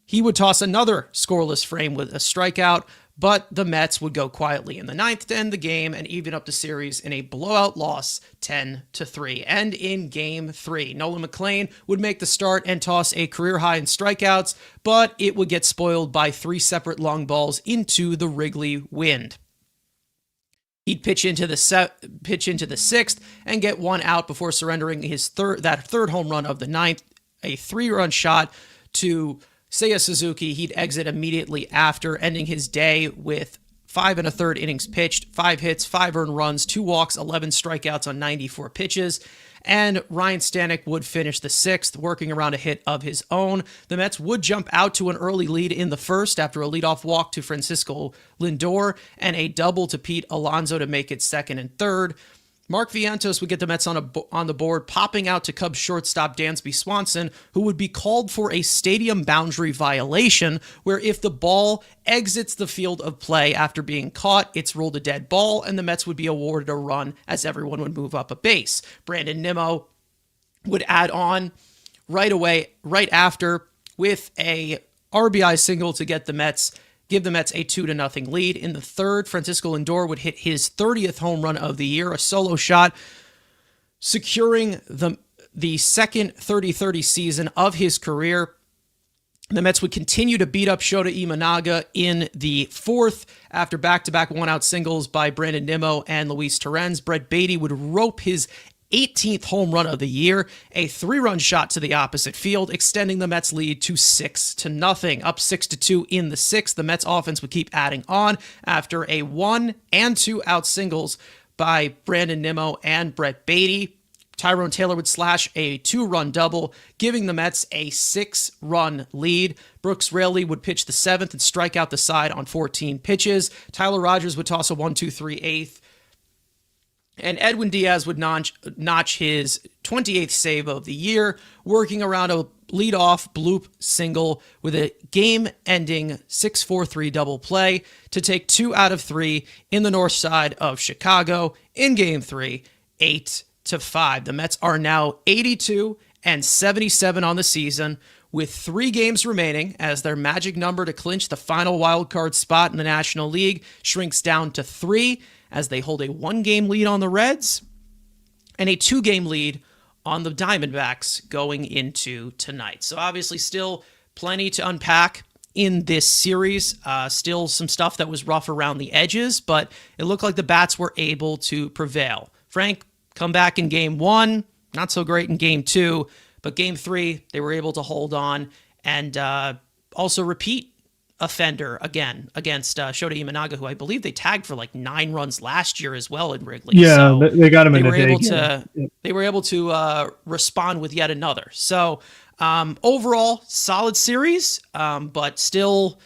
[SPEAKER 1] he would toss another scoreless frame with a strikeout, but the Mets would go quietly in the 9th to end the game and even up the series in a blowout loss, 10-3. And in Game 3, Nolan McLean would make the start and toss a career high in strikeouts, but it would get spoiled by 3 separate long balls into the Wrigley wind. He'd pitch into the 6th and get 1 out before surrendering his third home run of the 9th, a 3-run shot to Seiya Suzuki. He'd exit immediately after, ending his day with 5 1/3 innings pitched, 5 hits, 5 earned runs, 2 walks, 11 strikeouts on 94 pitches. and Ryan Stanek would finish the 6th, working around a hit of his own. The Mets would jump out to an early lead in the 1st after a leadoff walk to Francisco Lindor and a double to Pete Alonso to make it 2nd and 3rd. Mark Vientos would get the Mets on the board, popping out to Cubs shortstop Dansby Swanson, who would be called for a stadium boundary violation, where if the ball exits the field of play after being caught, it's ruled a dead ball, and the Mets would be awarded a run as everyone would move up a base. Brandon Nimmo would add on right after, with a RBI single to give the Mets a 2-0 lead. In the 3rd, Francisco Lindor would hit his 30th home run of the year, a solo shot, securing the second 30-30 season of his career. The Mets would continue to beat up Shota Imanaga in the 4th after back-to-back one-out singles by Brandon Nimmo and Luis Torrens. Brett Beatty would rope his 18th home run of the year, a 3-run shot to the opposite field, extending the Mets lead to 6-0. Up 6-2 in the 6th, the Mets offense would keep adding on after a 1- and 2-out singles by Brandon Nimmo and Brett Beatty. Tyrone Taylor would slash a 2-run double, giving the Mets a 6-run lead. Brooks Raley would pitch the 7th and strike out the side on 14 pitches. Tyler Rogers would toss a 1-2-3-8. And Edwin Diaz would notch his 28th save of the year, working around a leadoff bloop single with a game-ending 6-4-3 double play to take 2 out of 3 in the north side of Chicago in Game 3, 8-5. The Mets are now 82-77 on the season, with 3 games remaining as their magic number to clinch the final wildcard spot in the National League shrinks down to 3, as they hold a 1-game lead on the Reds and a 2-game lead on the Diamondbacks going into tonight. So obviously still plenty to unpack in this series. Still some stuff that was rough around the edges, but it looked like the Bats were able to prevail. Frank, come back in Game 1, not so great in Game 2, but Game 3, they were able to hold on and also repeat offender again against Shota Imanaga, who I believe they tagged for like 9 runs last year as well in Wrigley.
[SPEAKER 2] Yeah,
[SPEAKER 1] so
[SPEAKER 2] they got him in
[SPEAKER 1] They were able to respond with yet another. So overall, solid series, but still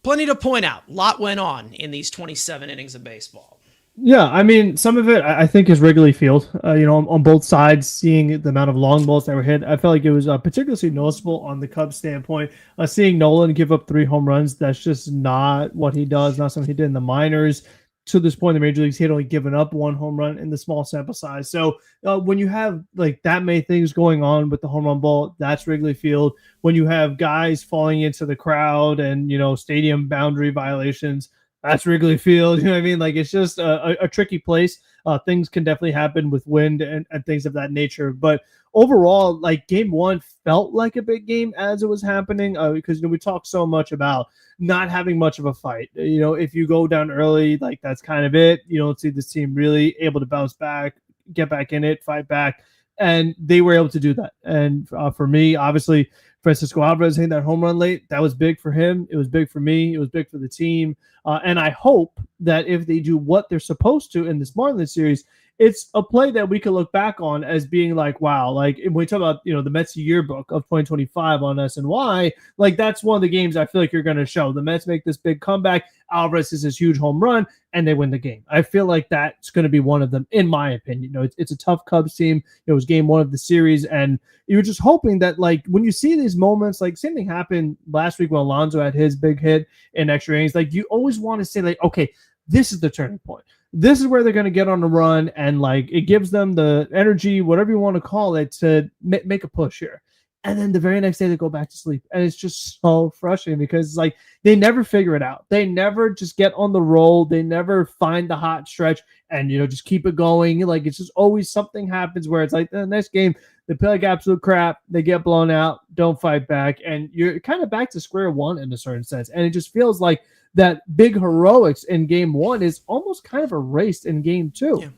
[SPEAKER 1] plenty to point out. A lot went on in these 27 innings of baseball.
[SPEAKER 2] Yeah, I mean, some of it I think is Wrigley Field. On both sides, seeing the amount of long balls that were hit, I felt like it was particularly noticeable on the Cubs standpoint. Seeing Nolan give up 3 home runs, that's just not what he does, not something he did in the minors. To this point in the major leagues, he had only given up 1 home run in the small sample size. So when you have like that many things going on with the home run ball, that's Wrigley Field. When you have guys falling into the crowd and, stadium boundary violations, that's Wrigley Field. You know what I mean? Like, it's just a tricky place. Things can definitely happen with wind and things of that nature. But overall, like, Game 1 felt like a big game as it was happening because, we talk so much about not having much of a fight. If you go down early, like, that's kind of it. You don't see this team really able to bounce back, get back in it, fight back. And they were able to do that. And for me, obviously, Francisco Alvarez hitting that home run late, that was big for him. It was big for me. It was big for the team. And I hope that if they do what they're supposed to in this Marlins series, it's a play that we can look back on as being like, wow, like when we talk about, the Mets yearbook of 2025 on SNY, like that's one of the games I feel like you're going to show. The Mets make this big comeback. Alvarez is this huge home run and they win the game. I feel like that's going to be one of them, in my opinion. It's a tough Cubs team. It was Game 1 of the series. And you're just hoping that, like, when you see these moments, like same thing happened last week when Alonso had his big hit in extra innings. Like, you always want to say, like, okay, this is the turning point. This is where they're going to get on the run, and like it gives them the energy, whatever you want to call it, to make a push here. And then the very next day they go back to sleep, and it's just so frustrating because it's like they never figure it out. They never just get on the roll. They never find the hot stretch and just keep it going. Like, it's just always something happens where it's like the next game they play like absolute crap. They get blown out, don't fight back, and you're kind of back to square one in a certain sense. And it just feels like that big heroics in Game 1 is almost kind of erased in Game 2. Yeah.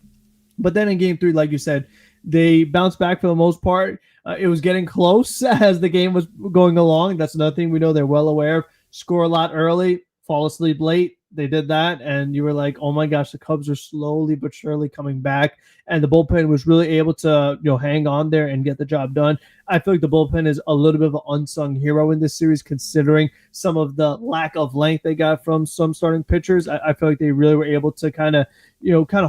[SPEAKER 2] But then in Game 3, like you said, they bounced back for the most part. It was getting close as the game was going along. That's another thing we know they're well aware of. Score a lot early, fall asleep late, They did that, and you were like, "Oh my gosh, the Cubs are slowly but surely coming back." And the bullpen was really able to, hang on there and get the job done. I feel like the bullpen is a little bit of an unsung hero in this series, considering some of the lack of length they got from some starting pitchers. I feel like they really were able to kind of,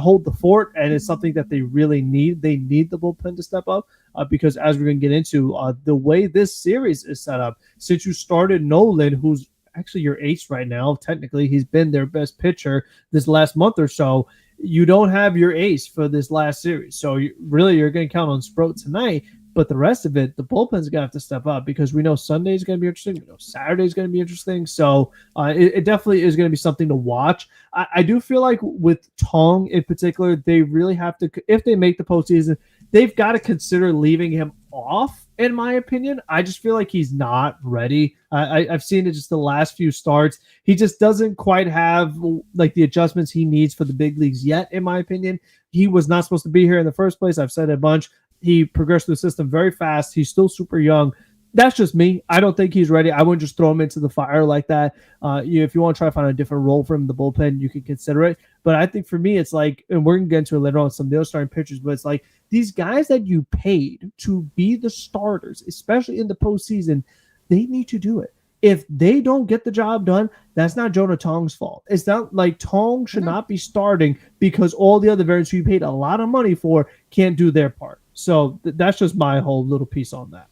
[SPEAKER 2] hold the fort, and it's something that they really need. They need the bullpen to step up because, as we're going to get into, the way this series is set up, since you started Nolan, who's actually your ace right now. Technically, he's been their best pitcher this last month or so. You don't have your ace for this last series. So you're going to count on Sproat tonight. But the rest of it, the bullpen's going to have to step up because we know Sunday is going to be interesting. We know Saturday is going to be interesting. So it definitely is going to be something to watch. I do feel like with Tong in particular, they really have to, if they make the postseason, they've got to consider leaving him off, in my opinion. I just feel like he's not ready. I've seen it just the last few starts. He just doesn't quite have like the adjustments he needs for the big leagues yet, in my opinion. He was not supposed to be here in the first place. I've said it a bunch. He progressed through the system very fast. He's still super young. That's just me. I don't think he's ready. I wouldn't just throw him into the fire like that. If you want to try to find a different role for him in the bullpen, you can consider it. But I think for me, it's like, and we're going to get into it later on some of the other starting pitchers, but it's like these guys that you paid to be the starters, especially in the postseason, they need to do it. If they don't get the job done, that's not Jonah Tong's fault. It's not like Tong should not be starting because all the other veterans who you paid a lot of money for can't do their part. So that's just my whole little piece on that.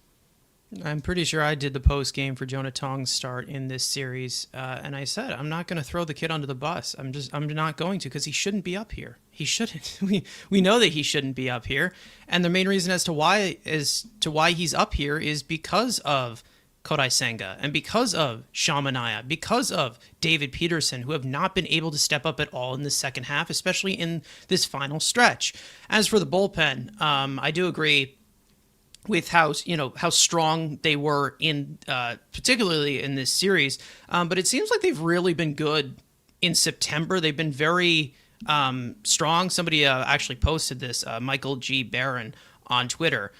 [SPEAKER 1] I'm pretty sure I did the post game for Jonah Tong's start in this series, and I said I'm not going to throw the kid under the bus. I'm not going to, because he shouldn't be up here. He shouldn't. We know that he shouldn't be up here, and the main reason as to why he's up here is because of Kodai Senga and because of Shamanaya, because of David Peterson, who have not been able to step up at all in the second half, especially in this final stretch. As for the bullpen, I do agree with how strong they were in particularly in this series, but it seems like they've really been good in September. They've been very strong. Somebody actually posted this. Michael G. Barron on Twitter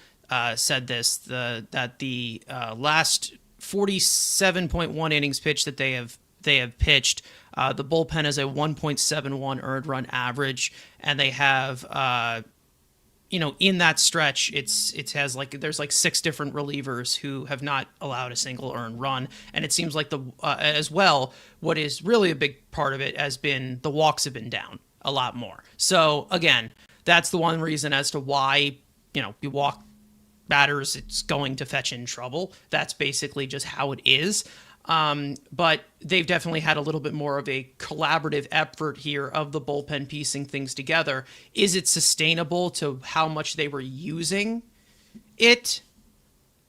[SPEAKER 1] said this, that the last 47.1 innings pitched that they have pitched, the bullpen has a 1.71 earned run average, and they have in that stretch, there's like 6 different relievers who have not allowed a single earned run, and it seems like as well, what is really a big part of it has been the walks have been down a lot more. So again, that's the one reason as to why you walk batters, it's going to fetch in trouble. That's basically just how it is. But they've definitely had a little bit more of a collaborative effort here of the bullpen piecing things together. Is it sustainable to how much they were using it?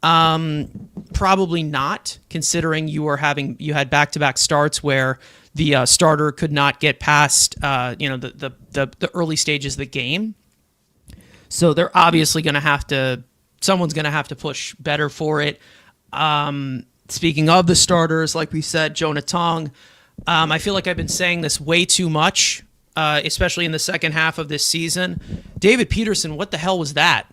[SPEAKER 1] Probably not, considering you had back-to-back starts where the starter could not get past the early stages of the game. So they're obviously going to have to. Someone's going to have to push better for it. Speaking of the starters, like we said, Jonah Tong, I feel like I've been saying this way too much, especially in the second half of this season. David Peterson, what the hell was that?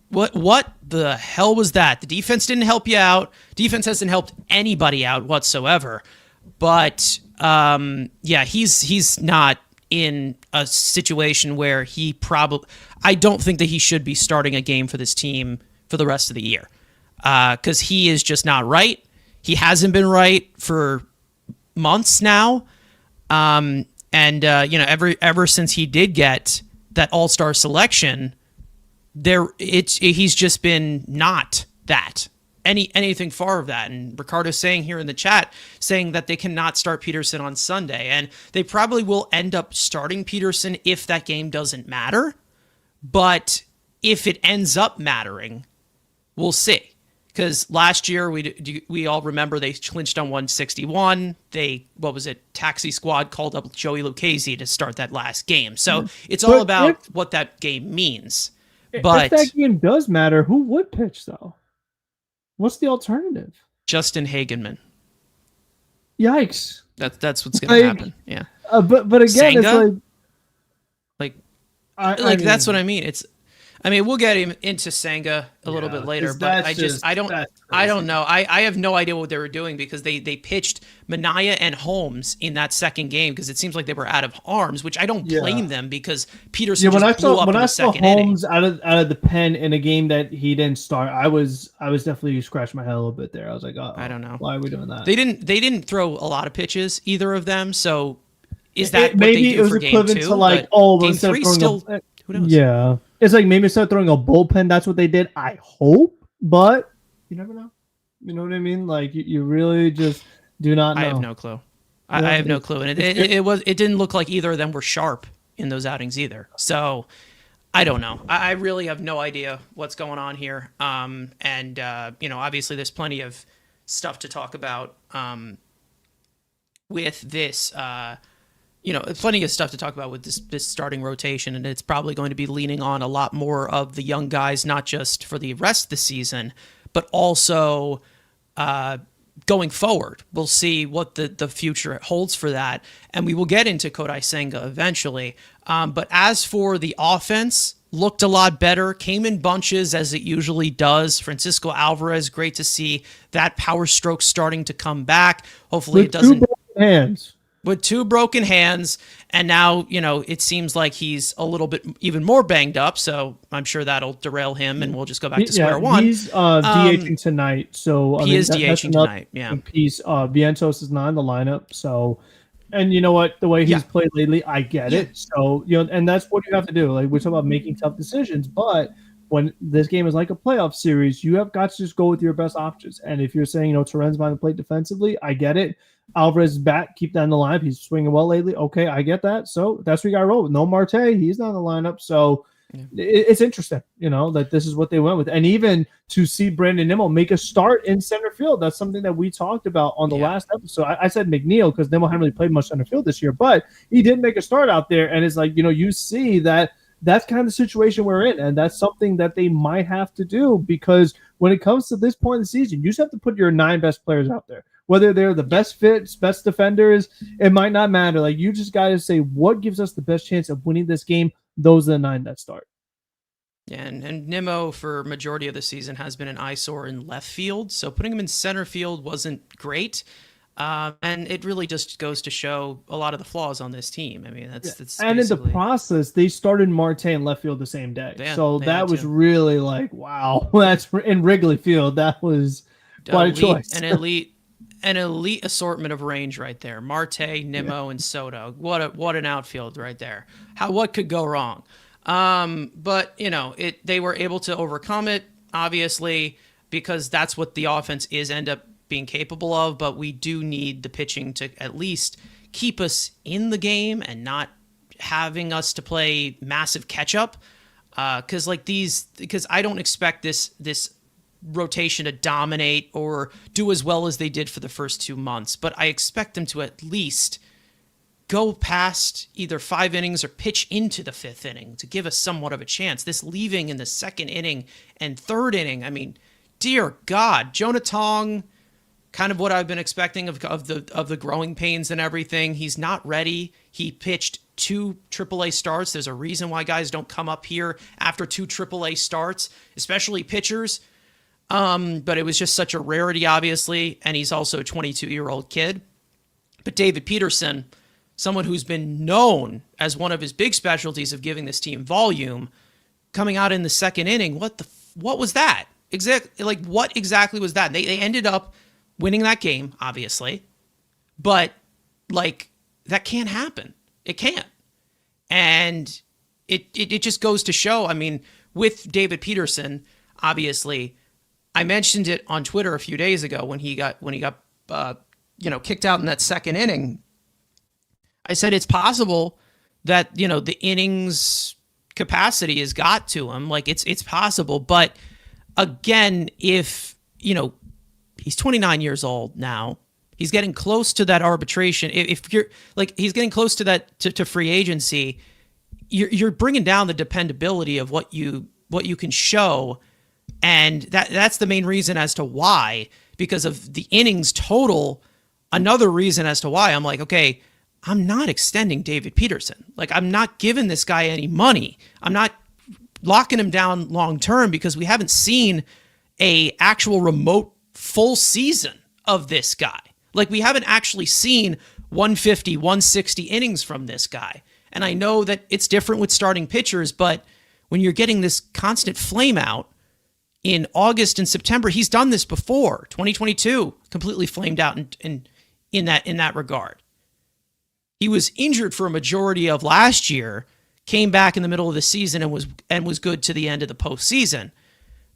[SPEAKER 1] What the hell was that? The defense didn't help you out. Defense hasn't helped anybody out whatsoever. But he's not in a situation where I don't think that he should be starting a game for this team for the rest of the year, because he is just not right. He hasn't been right for months now, ever since he did get that All-Star selection, he's just been not that anything far of that. And Ricardo's saying here in the chat, saying that they cannot start Peterson on Sunday, and they probably will end up starting Peterson if that game doesn't matter. But if it ends up mattering, we'll see. Because last year, we all remember they clinched on 161. Taxi Squad called up Joey Lucchesi to start that last game. So it's all about what that game means. But
[SPEAKER 2] if that game does matter, who would pitch, though? What's the alternative?
[SPEAKER 1] Justin Hagenman.
[SPEAKER 2] Yikes.
[SPEAKER 1] That's what's going to happen. Yeah.
[SPEAKER 2] But again,
[SPEAKER 1] Senga?
[SPEAKER 2] it's like...
[SPEAKER 1] That's what I mean. I mean, we'll get him into Senga a little bit later,
[SPEAKER 2] 'cause
[SPEAKER 1] but
[SPEAKER 2] that's
[SPEAKER 1] I don't
[SPEAKER 2] crazy.
[SPEAKER 1] know. I have no idea what they were doing because they pitched MIA and Holmes in that second game because it seems like they were out of arms, which I don't
[SPEAKER 2] Yeah.
[SPEAKER 1] blame them because
[SPEAKER 2] Yeah,
[SPEAKER 1] Peterson just blew up
[SPEAKER 2] when
[SPEAKER 1] in
[SPEAKER 2] I
[SPEAKER 1] the
[SPEAKER 2] saw
[SPEAKER 1] second inning.
[SPEAKER 2] Holmes out of the pen in a game that he didn't start, I was definitely scratching my head a little bit there. I was like,
[SPEAKER 1] I
[SPEAKER 2] oh,
[SPEAKER 1] don't know.
[SPEAKER 2] why are we doing that?
[SPEAKER 1] They didn't throw a lot of pitches, either of them. So is
[SPEAKER 2] It
[SPEAKER 1] that what they
[SPEAKER 2] maybe it
[SPEAKER 1] do
[SPEAKER 2] was
[SPEAKER 1] for game
[SPEAKER 2] equivalent to
[SPEAKER 1] two?
[SPEAKER 2] like,
[SPEAKER 1] But
[SPEAKER 2] oh, well,
[SPEAKER 1] game
[SPEAKER 2] instead of
[SPEAKER 1] three
[SPEAKER 2] throwing
[SPEAKER 1] still,
[SPEAKER 2] a
[SPEAKER 1] who knows?
[SPEAKER 2] yeah, it's like maybe instead of throwing a bullpen, that's what they did. I hope, but you never know. You know what I mean? Like you really just do not
[SPEAKER 1] I have
[SPEAKER 2] know.
[SPEAKER 1] no clue. I
[SPEAKER 2] Yeah,
[SPEAKER 1] have no clue, and it didn't look like either of them were sharp in those outings either. So I don't know. I really have no idea what's going on here. And obviously there's plenty of stuff to talk about with this. Plenty of stuff to talk about with this starting rotation, and it's probably going to be leaning on a lot more of the young guys, not just for the rest of the season, but also going forward. We'll see what the future holds for that, and we will get into Kodai Senga eventually. But as for the offense, looked a lot better, came in bunches as it usually does. Francisco Alvarez, great to see that power stroke starting to come back. Hopefully it doesn't.
[SPEAKER 2] Two broken hands.
[SPEAKER 1] With two broken hands, and now it seems like he's a little bit even more banged up, so I'm sure that'll derail him and we'll just go back to square one.
[SPEAKER 2] He's DHing tonight, so
[SPEAKER 1] He is DHing tonight. Yeah,
[SPEAKER 2] piece. Vientos is not in the lineup, so, and you know what, the way he's played lately, I get it. So and that's what you have to do. Like, we're talking about making tough decisions, but when this game is like a playoff series, you have got to just go with your best options. And if you're saying, Torrens behind the plate defensively, I get it. Alvarez is back, keep that in the lineup. He's swinging well lately. Okay, I get that. So that's what we got to roll with. No Marte, he's not in the lineup. So it's interesting, that this is what they went with. And even to see Brandon Nimmo make a start in center field, that's something that we talked about on the last episode. I said McNeil because Nimmo hadn't really played much center field this year, but he did make a start out there. And it's like, you see that that's kind of the situation we're in. And that's something that they might have to do because when it comes to this point in the season, you just have to put your 9 best players out there. Whether they're the best fits, best defenders, it might not matter. Like, you just got to say, what gives us the best chance of winning this game? Those are the 9 that start.
[SPEAKER 1] Yeah, and Nimmo for majority of the season has been an eyesore in left field, so putting him in center field wasn't great. And it really just goes to show a lot of the flaws on this team. I mean, that's
[SPEAKER 2] and in the process, they started Marte in left field the same day. So that was really like, wow. That's in Wrigley Field. That was quite a choice.
[SPEAKER 1] An elite assortment of range right there. Marte, Nimmo, and Soto. What an outfield right there. What could go wrong? But they were able to overcome it, obviously, because that's what the offense end up being capable of. But we do need the pitching to at least keep us in the game and not having us to play massive catch up. Because I don't expect this rotation to dominate or do as well as they did for the first 2 months, but I expect them to at least go past either 5 innings or pitch into the 5th inning to give us somewhat of a chance. This leaving in the 2nd inning and 3rd inning, I mean, dear God, Jonah Tong, kind of what I've been expecting of the growing pains and everything. He's not ready. He pitched 2 AAA starts. There's a reason why guys don't come up here after 2 AAA starts, especially pitchers. But it was just such a rarity, obviously, and he's also a 22-year-old kid. But David Peterson, someone who's been known as one of his big specialties of giving this team volume, coming out in the 2nd inning, what was that? What exactly was that? They ended up winning that game, obviously, but that can't happen. It can't, and it just goes to show. I mean, with David Peterson, obviously. I mentioned it on Twitter a few days ago when he got kicked out in that 2nd inning. I said it's possible that the innings capacity has got to him. Like it's possible, but again, if he's 29 years old now, he's getting close to that arbitration. If you're he's getting close to that to free agency, you're bringing down the dependability of what you can show. And that's the main reason as to why, because of the innings total. Another reason as to why I'm like, okay, I'm not extending David Peterson. I'm not giving this guy any money. I'm not locking him down long term because we haven't seen a actual remote full season of this guy. Like, we haven't actually seen 150, 160 innings from this guy. And I know that it's different with starting pitchers, but when you're getting this constant flame out in August and September, he's done this before. 2022 completely flamed out in that regard. He was injured for a majority of last year, came back in the middle of the season and was good to the end of the postseason.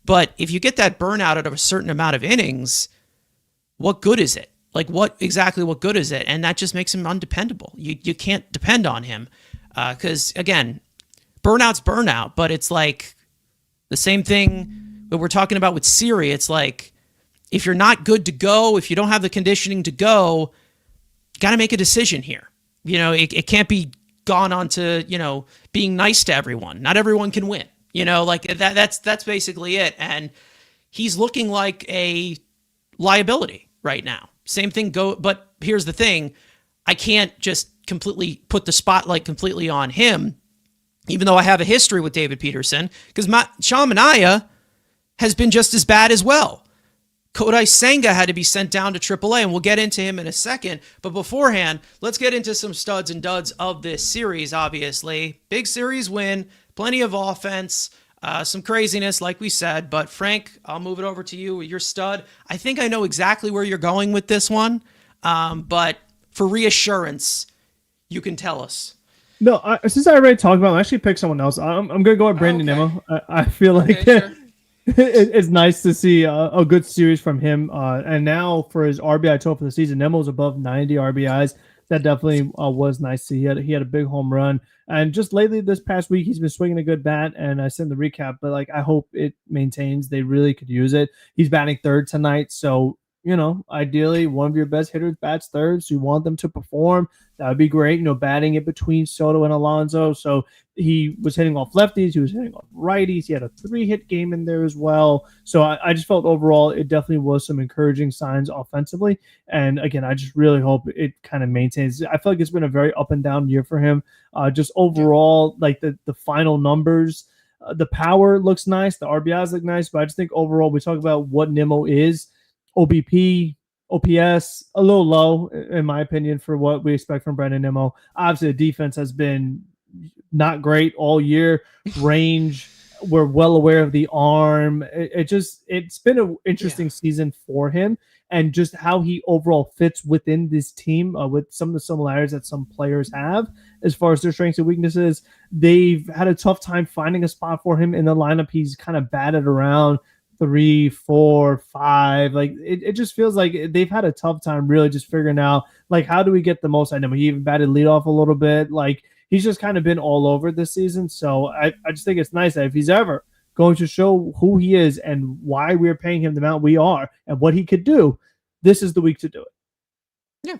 [SPEAKER 1] But if you get that burnout out of a certain amount of innings, what good is it? Like, what good is it? And that just makes him undependable. You can't depend on him because, again, burnout's burnout, but it's like the same thing that we're talking about with Siri. It's like, if you're not good to go, if you don't have the conditioning to go, you got to make a decision here. You know, it can't be gone on to, you know, being nice to everyone. Not everyone can win. You know, like that's basically it. And he's looking like a liability right now. Same thing but here's the thing. I can't just completely put the spotlight completely on him, even though I have a history with David Peterson, because NYM-MIA has been just as bad as well. Kodai Senga had to be sent down to AAA, and we'll get into him in a second. But beforehand, let's get into some studs and duds of this series, obviously. Big series win, plenty of offense, some craziness, like we said. But Frank, I'll move it over to you with your stud. I think I know exactly where you're going with this one, but for reassurance, you can tell us.
[SPEAKER 2] No, since I already talked about it, I actually picked someone else. I'm going to go with Brandon Nimmo. I feel like
[SPEAKER 1] sure.
[SPEAKER 2] it's nice to see a good series from him. And now for his RBI total for the season, Nimmo's above 90 RBIs. That definitely was nice to see. He had a big home run. And just lately this past week, he's been swinging a good bat. And I sent the recap, but like I hope it maintains. They really could use it. He's batting third tonight. So, you know, ideally one of your best hitters bats third. So you want them to perform. That would be great. You know, batting in between Soto and Alonso. So he was hitting off lefties. He was hitting off righties. He had a 3-hit game in there as well. So I just felt overall it definitely was some encouraging signs offensively. And again, I just really hope it kind of maintains. I feel like it's been a very up and down year for him. Just overall, like the final numbers, the power looks nice. The RBIs look nice. But I just think overall, we talk about what Nimmo is. OBP, OPS, a little low, in my opinion, for what we expect from Brandon Nimmo. Obviously, the defense has been not great all year. Range, we're well aware of the arm. It's been an interesting season for him, and just how he overall fits within this team with some of the similarities that some players have as far as their strengths and weaknesses. They've had a tough time finding a spot for him in the lineup. He's kind of batted around 3, 4, 5. Like it just feels like they've had a tough time really just figuring out like how do we get the most out of him. He even batted leadoff a little bit. Like he's just kind of been all over this season. So I just think it's nice that if he's ever going to show who he is and why we're paying him the amount we are and what he could do, this is the week to do it.
[SPEAKER 1] Yeah,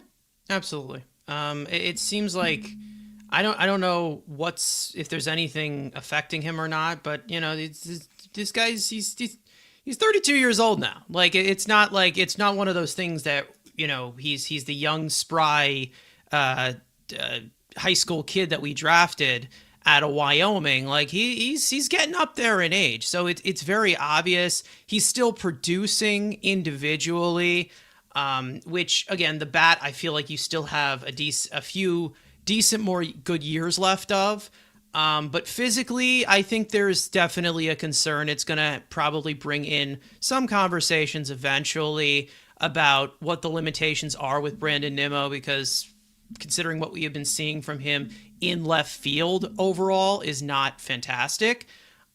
[SPEAKER 1] absolutely. It seems like I don't know if there's anything affecting him or not, but you know, this guy's he's 32 years old now. Like it's not one of those things that, you know, he's the young spry high school kid that we drafted out of Wyoming. Like he's getting up there in age. So it's very obvious he's still producing individually, which again, the bat, I feel like you still have a few decent more good years left of. But physically, I think there's definitely a concern. It's going to probably bring in some conversations eventually about what the limitations are with Brandon Nimmo, because considering what we have been seeing from him in left field overall is not fantastic.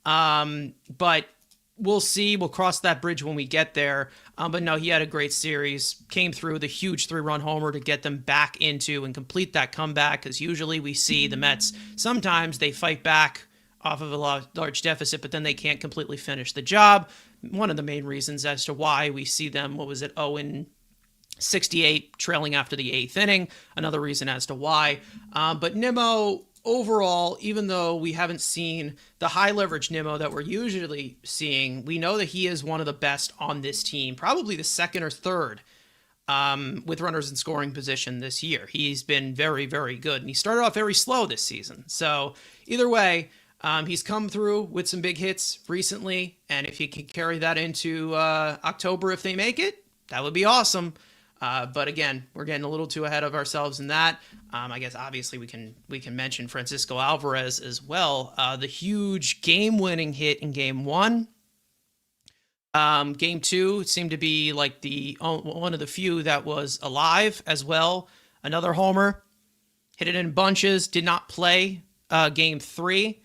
[SPEAKER 1] But we'll see. We'll cross that bridge when we get there. But no, he had a great series, came through the huge 3-run homer to get them back into and complete that comeback, because usually we see the Mets, sometimes they fight back off of a large deficit, but then they can't completely finish the job. One of the main reasons as to why we see them, 0-68 trailing after the 8th inning. Another reason as to why. But Nimmo, overall, even though we haven't seen the high leverage Nimmo that we're usually seeing, we know that he is one of the best on this team, probably the second or third with runners in scoring position this year. He's been very, very good, and he started off very slow this season. So either way, He's come through with some big hits recently, and if he can carry that into October, if they make it, that would be awesome. But again, we're getting a little too ahead of ourselves in that. I guess obviously we can mention Francisco Alvarez as well. The huge game-winning hit in Game 1. Game 2 seemed to be like the one of the few that was alive as well. Another homer, hit it in bunches. Did not play Game 3,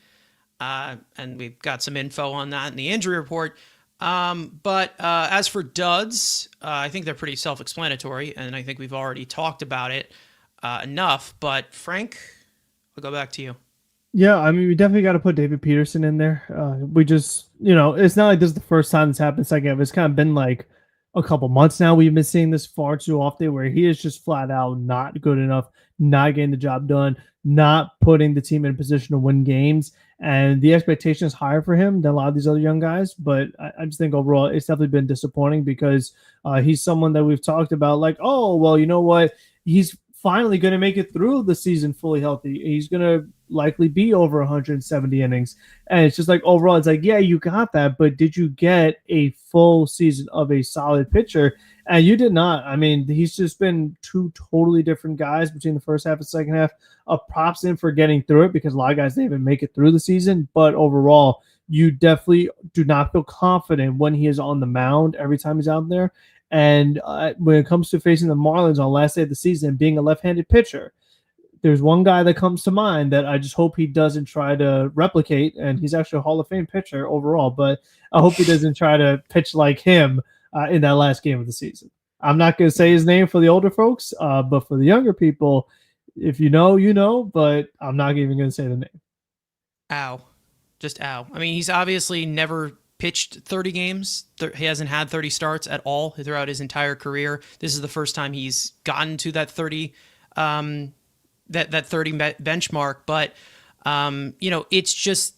[SPEAKER 1] and we've got some info on that in the injury report. But as for duds, I think they're pretty self-explanatory, and I think we've already talked about it enough. But Frank, I'll go back to you.
[SPEAKER 2] Yeah, I mean, we definitely got to put David Peterson in there. We just, it's not like this is the first time this happened. Second half, it's kind of been like a couple months now. We've been seeing this far too often where he is just flat out not good enough, not getting the job done, not putting the team in a position to win games. And the expectation is higher for him than a lot of these other young guys. But I just think overall it's definitely been disappointing because he's someone that we've talked about like, oh, well, you know what? He's finally going to make it through the season fully healthy. He's going to likely be over 170 innings. And it's just like overall, it's like, yeah, you got that. But did you get a full season of a solid pitcher? And you did not. I mean, he's just been two totally different guys between the first half and second half. Props in for getting through it because a lot of guys didn't even make it through the season. But overall, you definitely do not feel confident when he is on the mound every time he's out there. And when it comes to facing the Marlins on last day of the season, being a left-handed pitcher, there's one guy that comes to mind that I just hope he doesn't try to replicate, and he's actually a Hall of Fame pitcher overall, but I hope he doesn't try to pitch like him in that last game of the season. I'm not going to say his name for the older folks, but for the younger people, if you know, you know, but I'm not even going to say the name.
[SPEAKER 1] Ow. Just ow. I mean, he's obviously never pitched 30 games. He hasn't had 30 starts at all throughout his entire career. This is the first time he's gotten to that 30 that 30 benchmark. But it's just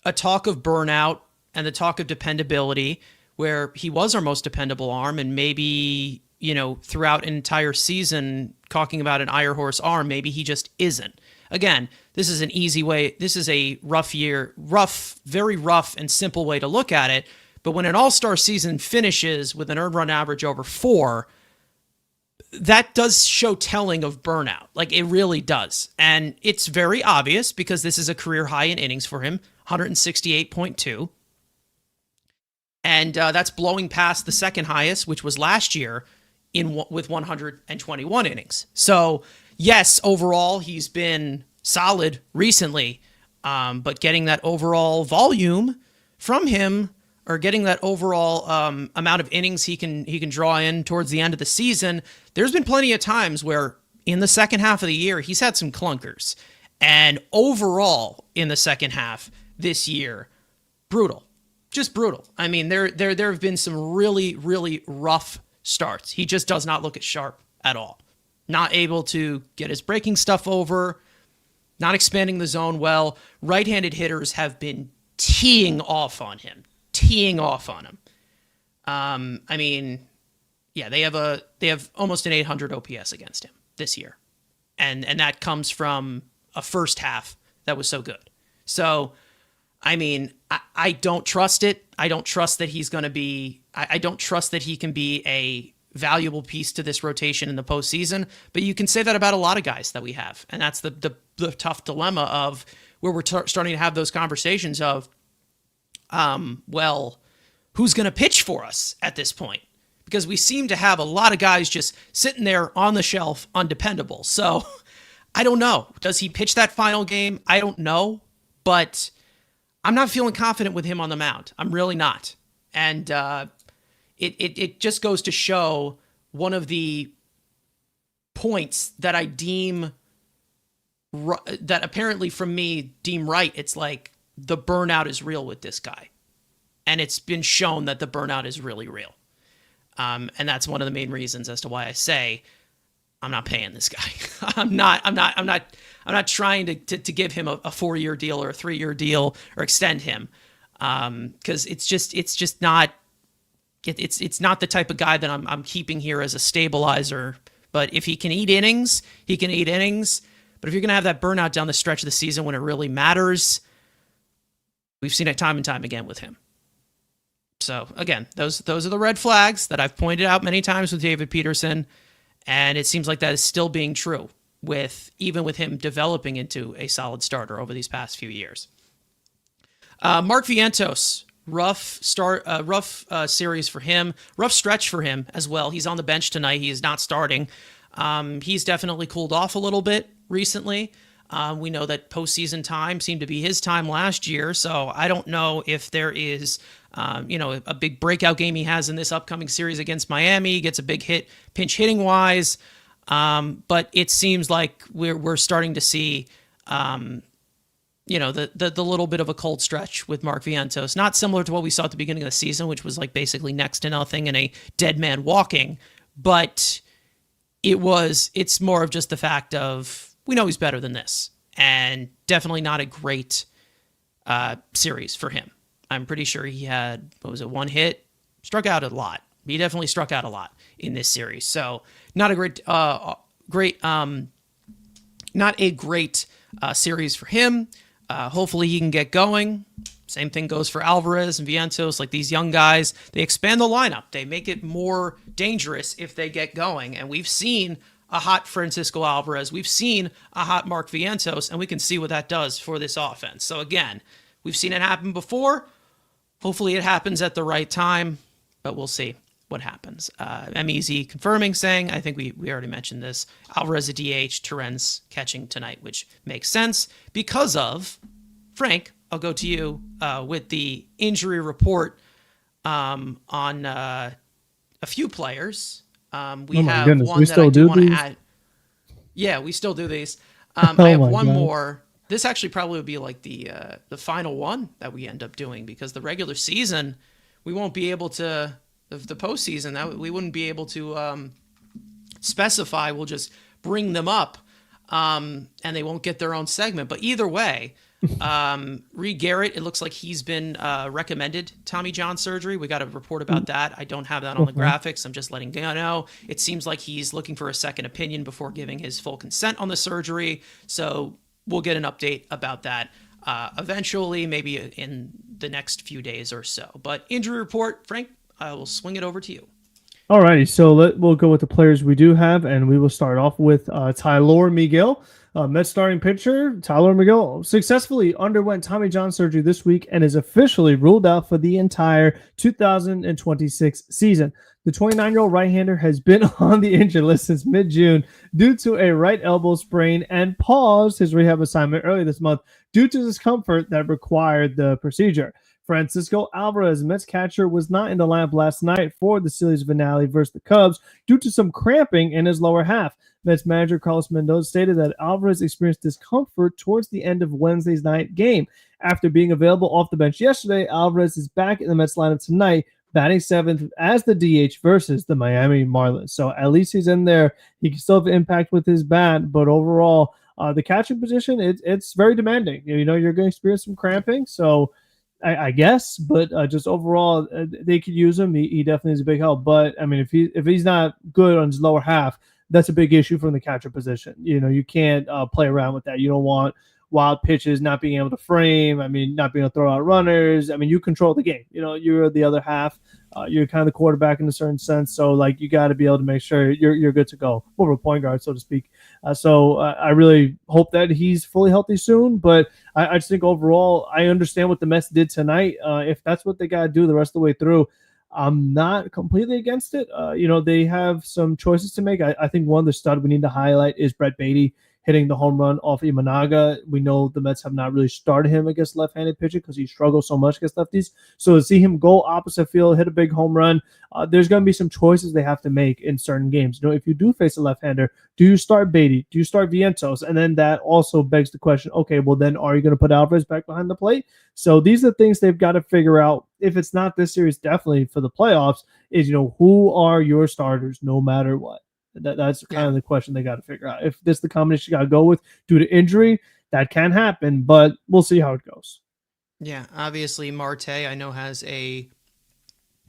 [SPEAKER 1] a talk of burnout and the talk of dependability, where he was our most dependable arm, and maybe throughout an entire season talking about an Iron Horse arm, maybe he just isn't. Again, this is an easy way. This is a very rough and simple way to look at it. But when an all-star season finishes with an earned run average over 4, that does show telling of burnout. Like, it really does. And it's very obvious because this is a career high in innings for him, 168.2. And that's blowing past the second highest, which was last year with 121 innings. So, yes, overall, he's been solid recently, but getting that overall volume from him, or getting that overall amount of innings he can draw in towards the end of the season, there's been plenty of times where in the second half of the year, he's had some clunkers. And overall, in the second half this year, brutal. Just brutal. I mean, there have been some really, really rough starts. He just does not look at sharp at all. Not able to get his breaking stuff over, not expanding the zone well. Right-handed hitters have been teeing off on him. I mean, yeah, they have almost an 800 OPS against him this year. And that comes from a first half that was so good. So, I mean, I don't trust it. I don't trust that he's going to be, I don't trust that he can be a valuable piece to this rotation in the postseason, but you can say that about a lot of guys that we have. And that's the tough dilemma of where we're starting to have those conversations of, well, who's going to pitch for us at this point? Because we seem to have a lot of guys just sitting there on the shelf, undependable. So I don't know. Does he pitch that final game? I don't know, but I'm not feeling confident with him on the mound. I'm really not. And it just goes to show one of the points that I deem, that apparently from me deem right. It's like the burnout is real with this guy. And it's been shown that the burnout is really real. And that's one of the main reasons as to why I say I'm not paying this guy. I'm not trying to give him a 4-year deal or a 3-year deal or extend him. Cause it's just not, it's not the type of guy that I'm keeping here as a stabilizer. But if he can eat innings, he can eat innings. But if you're going to have that burnout down the stretch of the season when it really matters, We've seen it time and time again with him. So again, those are the red flags that I've pointed out many times with David Peterson, and it seems like that is still being true even with him developing into a solid starter over these past few years. Mark Vientos, rough series for him, rough stretch for him as well. He's on the bench tonight. He is not starting. He's definitely cooled off a little bit recently. We know that postseason time seemed to be his time last year, so I don't know if there is, a big breakout game he has in this upcoming series against Miami. He gets a big hit, pinch hitting wise, but it seems like we're starting to see, the little bit of a cold stretch with Mark Vientos, not similar to what we saw at the beginning of the season, which was like basically next to nothing and a dead man walking, but it's more of just the fact of, we know he's better than this, and definitely not a great series for him. I'm pretty sure he had, one hit, struck out a lot. He definitely struck out a lot in this series. So not a great series for him. Hopefully he can get going. Same thing goes for Alvarez and Vientos. Like, these young guys, they expand the lineup. They make it more dangerous if they get going. And we've seen a hot Francisco Alvarez. We've seen a hot Mark Vientos, and we can see what that does for this offense. So again, we've seen it happen before. Hopefully it happens at the right time, but we'll see what happens. MEZ confirming, saying, I think we already mentioned this, Alvarez a DH, Terens catching tonight, which makes sense because of, Frank, I'll go to you with the injury report on a few players. We have one that I do want to add. Yeah, we still do these. I have one more. This actually probably would be like the final one that we end up doing, because the regular season, we won't be able to, the postseason, that we wouldn't be able to specify. We'll just bring them up, and they won't get their own segment. But either way, Reed Garrett, it looks like he's been recommended Tommy John surgery. We got a report about that. I don't have that on the graphics. I'm just letting you know. It seems like he's looking for a second opinion before giving his full consent on the surgery. So we'll get an update about that eventually, maybe in the next few days or so. But injury report, Frank, I will swing it over to you.
[SPEAKER 2] All righty, so we'll go with the players we do have, and we will start off with Tylor Miguel. Mets starting pitcher Tylor Miguel successfully underwent Tommy John surgery this week and is officially ruled out for the entire 2026 season. The 29-year-old right-hander has been on the injured list since mid-June due to a right elbow sprain and paused his rehab assignment early this month due to discomfort that required the procedure. Francisco Alvarez, Mets catcher, was not in the lineup last night for the series finale versus the Cubs due to some cramping in his lower half. Mets manager Carlos Mendoza stated that Alvarez experienced discomfort towards the end of Wednesday's night game. After being available off the bench yesterday, Alvarez is back in the Mets lineup tonight, batting seventh as the DH versus the Miami Marlins. So at least he's in there. He can still have impact with his bat, but overall, the catching position, it's very demanding. You're going to experience some cramping, so I guess, but just overall, they could use him. He definitely is a big help. But I mean, if he's not good on his lower half, that's a big issue from the catcher position. You can't play around with that. You don't want wild pitches, not being able to frame. I mean, not being able to throw out runners. I mean, you control the game. You're the other half. You're kind of the quarterback in a certain sense. So, like, you got to be able to make sure you're good to go. More of a point guard, so to speak. So I really hope that he's fully healthy soon. But I just think overall, I understand what the Mets did tonight. If that's what they got to do the rest of the way through, I'm not completely against it. They have some choices to make. I think one of the stud we need to highlight is Brett Beatty hitting the home run off Imanaga. We know the Mets have not really started him against left-handed pitching because he struggles so much against lefties. So to see him go opposite field, hit a big home run, there's going to be some choices they have to make in certain games. If you do face a left-hander, do you start Beatty? Do you start Vientos? And then that also begs the question, okay, well then are you going to put Alvarez back behind the plate? So these are things they've got to figure out. If it's not this series, definitely for the playoffs, is, who are your starters no matter what? That's kind of the question they got to figure out. If this is the combination you got to go with due to injury, that can happen, but we'll see how it goes.
[SPEAKER 1] Yeah, obviously Marte, I know, has a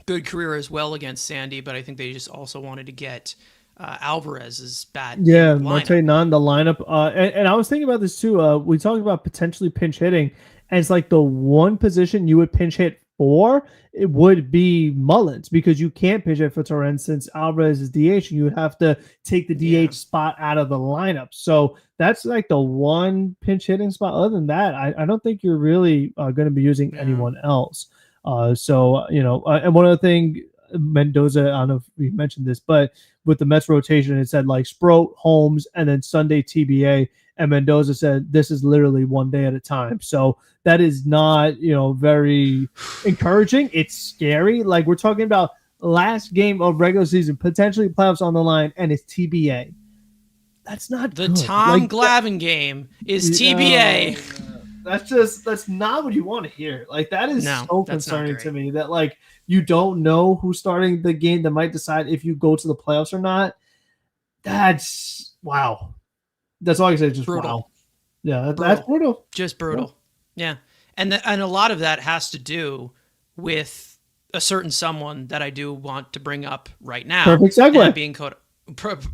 [SPEAKER 1] good career as well against Sandy, but I think they just also wanted to get Alvarez's bat.
[SPEAKER 2] Yeah, Marte not in the lineup. And I was thinking about this too. We talked about potentially pinch hitting, And it's like the one position you would pinch hit for, it would be Mullins, because you can't pitch it for Torrens since Alvarez is DH. And you would have to take the DH spot out of the lineup. So that's like the one pinch hitting spot. Other than that, I don't think you're really going to be using anyone else. And one other thing, Mendoza, I don't know if we mentioned this, but with the Mets rotation, it said like Sproat, Holmes, and then Sunday TBA. And Mendoza said this is literally one day at a time. So that is not, very encouraging. It's scary. Like, we're talking about last game of regular season, potentially playoffs on the line, and it's TBA. That's not
[SPEAKER 1] the
[SPEAKER 2] good.
[SPEAKER 1] Tom Glavine game is TBA.
[SPEAKER 2] That's not what you want to hear. Like, that is so concerning to me that, like, you don't know who's starting the game that might decide if you go to the playoffs or not. That's wow. That's all I can say. Just brutal. Wow. Yeah, that's brutal.
[SPEAKER 1] Just brutal. Yeah. And a lot of that has to do with a certain someone that I do want to bring up right now.
[SPEAKER 2] Perfect segue.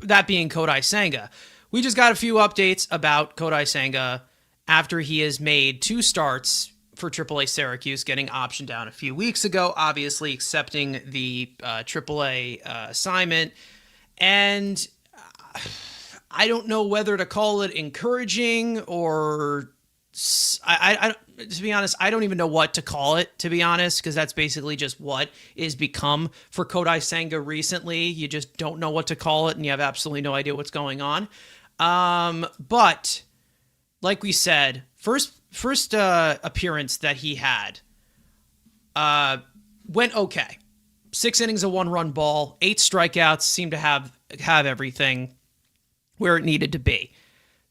[SPEAKER 1] That being Kodai Senga. We just got a few updates about Kodai Senga after he has made 2 starts for AAA Syracuse, getting optioned down a few weeks ago, obviously accepting the AAA assignment. And I don't know whether to call it encouraging or I to be honest, I don't even know what to call it, to be honest, because that's basically just what is become for Kodai Senga recently. You just don't know what to call it, and you have absolutely no idea what's going on. But like we said, first appearance that he had went okay. 6 innings of 1-run ball, 8 strikeouts, seemed to have everything where it needed to be.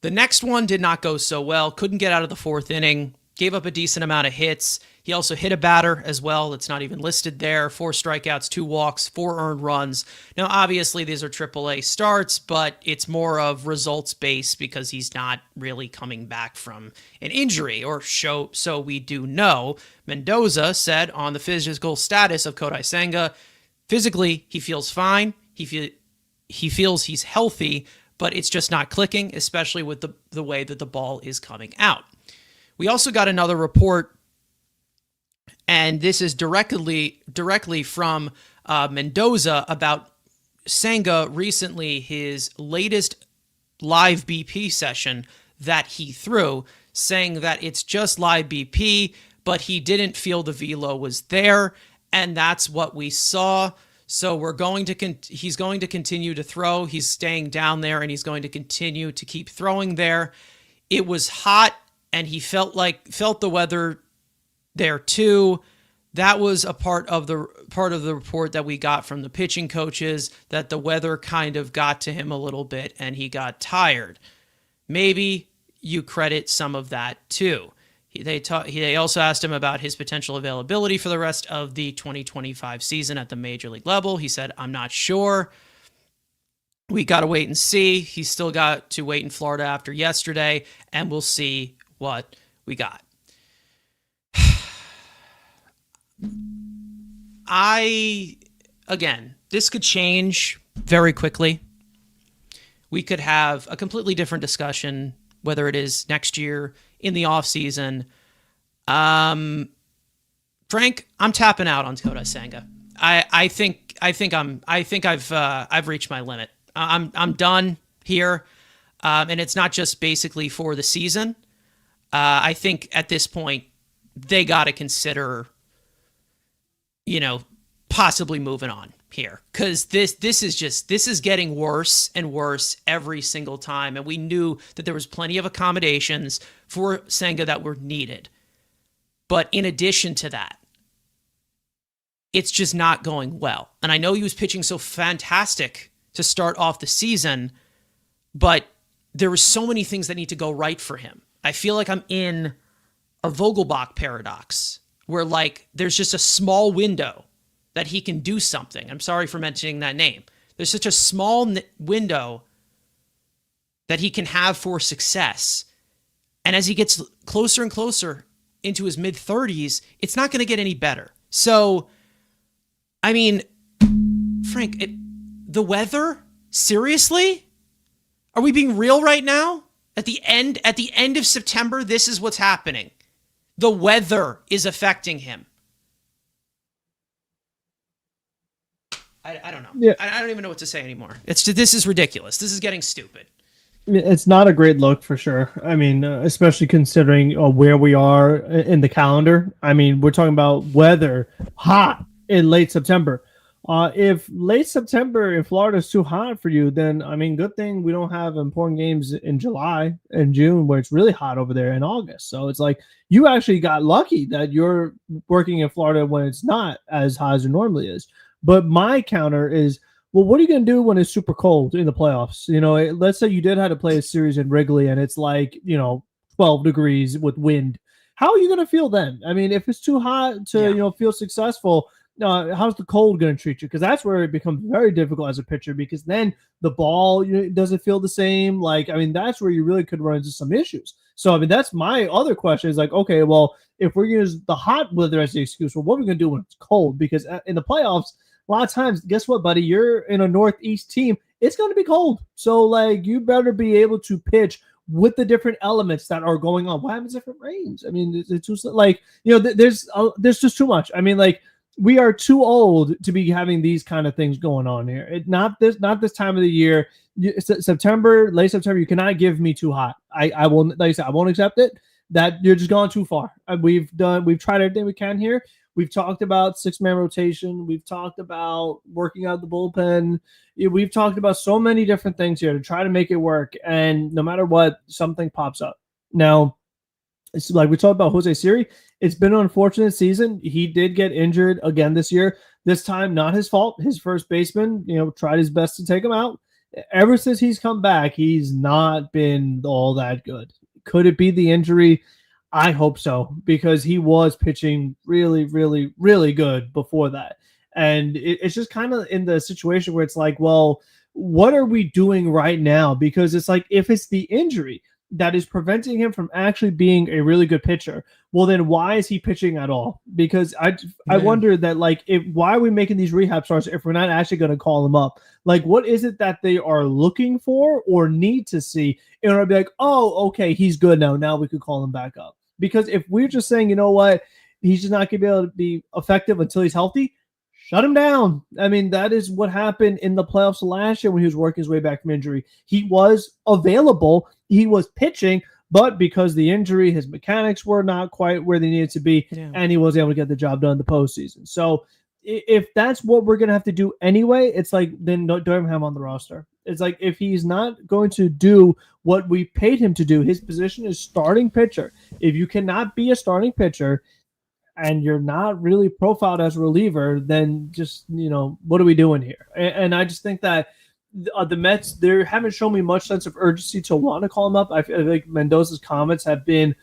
[SPEAKER 1] The next one did not go so well. Couldn't get out of the 4th inning. Gave up a decent amount of hits. He also hit a batter as well. It's not even listed there. 4 strikeouts, 2 walks, 4 earned runs. Now, obviously, these are AAA starts, but it's more of results-based because he's not really coming back from an injury, so we do know. Mendoza said on the physical status of Kodai Senga, physically, he feels fine. He feels he's healthy, but it's just not clicking, especially with the way that the ball is coming out. We also got another report, and this is directly from Mendoza about Senga recently, his latest live BP session that he threw, saying that it's just live BP, but he didn't feel the velo was there, and that's what we saw. So he's going to continue to throw. He's staying down there, and he's going to continue to keep throwing there. It was hot, and he felt the weather there too. That was a part of the report that we got from the pitching coaches, that the weather kind of got to him a little bit, and he got tired. Maybe you credit some of that too. They also asked him about his potential availability for the rest of the 2025 season at the major league level. He said, "I'm not sure. We got to wait and see." He's still got to wait in Florida after yesterday, and we'll see what we got. This could change very quickly. We could have a completely different discussion, whether it is next year, in the off season. Frank, I'm tapping out on Kodai Senga. I think I've reached my limit. I'm done here, and it's not just basically for the season. I think at this point they got to consider, possibly moving on here, because this is getting worse and worse every single time, and we knew that there was plenty of accommodations for Senga that were needed, but in addition to that, it's just not going well. And I know he was pitching so fantastic to start off the season, but there were so many things that need to go right for him. I feel like I'm in a Vogelbach paradox where, like, there's just a small window that he can do something. I'm sorry for mentioning that name. There's such a small window that he can have for success. And as he gets closer and closer into his mid-30s, it's not going to get any better. So, I mean, Frank, the weather? Seriously? Are we being real right now? At the end of September, this is what's happening. the weather is affecting him. I don't know.
[SPEAKER 2] Yeah.
[SPEAKER 1] I don't even know what to say anymore. This is ridiculous. This is getting stupid.
[SPEAKER 2] It's not a great look for sure. I mean, especially considering where we are in the calendar. I mean, we're talking about weather hot in late September. If late September in Florida is too hot for you, then I mean, good thing we don't have important games in July and June where it's really hot over there in August. So it's like you actually got lucky that you're working in Florida when it's not as hot as it normally is. But my counter is, well, what are you going to do when it's super cold in the playoffs? You know, let's say you did have to play a series in Wrigley and it's like, 12 degrees with wind. How are you going to feel then? I mean, if it's too hot to, feel successful, how's the cold going to treat you? Because that's where it becomes very difficult as a pitcher, because then the ball doesn't feel the same. Like, I mean, that's where you really could run into some issues. So, I mean, that's my other question is like, okay, well, if we're going to use the hot weather as the excuse, well, what are we going to do when it's cold? Because in the playoffs, a lot of times, guess what, buddy? You're in a Northeast team. It's going to be cold. So, like, you better be able to pitch with the different elements that are going on. What happens if it rains? I mean, it's too, like, there's just too much. I mean, like, we are too old to be having these kind of things going on here. Not this time of the year. September, late September, you cannot give me too hot. I will, like I said, I won't accept it. That you're just gone too far. We've tried everything we can here. We've talked about 6-man rotation. We've talked about working out the bullpen. We've talked about so many different things here to try to make it work. And no matter what, something pops up. Now, it's like we talked about Jose Siri. It's been an unfortunate season. He did get injured again this year. This time, not his fault. His first baseman, tried his best to take him out. Ever since he's come back, he's not been all that good. Could it be the injury? I hope so, because he was pitching really, really, really good before that. And it's just kind of in the situation where it's like, well, what are we doing right now? Because it's like, if it's the injury that is preventing him from actually being a really good pitcher, well, then why is he pitching at all? Because I wonder that, like, why are we making these rehab starts if we're not actually going to call him up? Like, what is it that they are looking for or need to see in order to be like, oh, okay, he's good now. Now we could call him back up. Because if we're just saying, you know what, he's just not going to be able to be effective until he's healthy, shut him down. I mean, that is what happened in the playoffs last year when he was working his way back from injury. He was available. He was pitching, but because the injury, his mechanics were not quite where they needed to be, and he wasn't able to get the job done in the postseason. So if that's what we're going to have to do anyway, it's like, then don't have him on the roster. It's like, if he's not going to do what we paid him to do, his position is starting pitcher. If you cannot be a starting pitcher and you're not really profiled as a reliever, then just, what are we doing here? And I just think that the Mets, they haven't shown me much sense of urgency to want to call him up. I feel like Mendoza's comments have been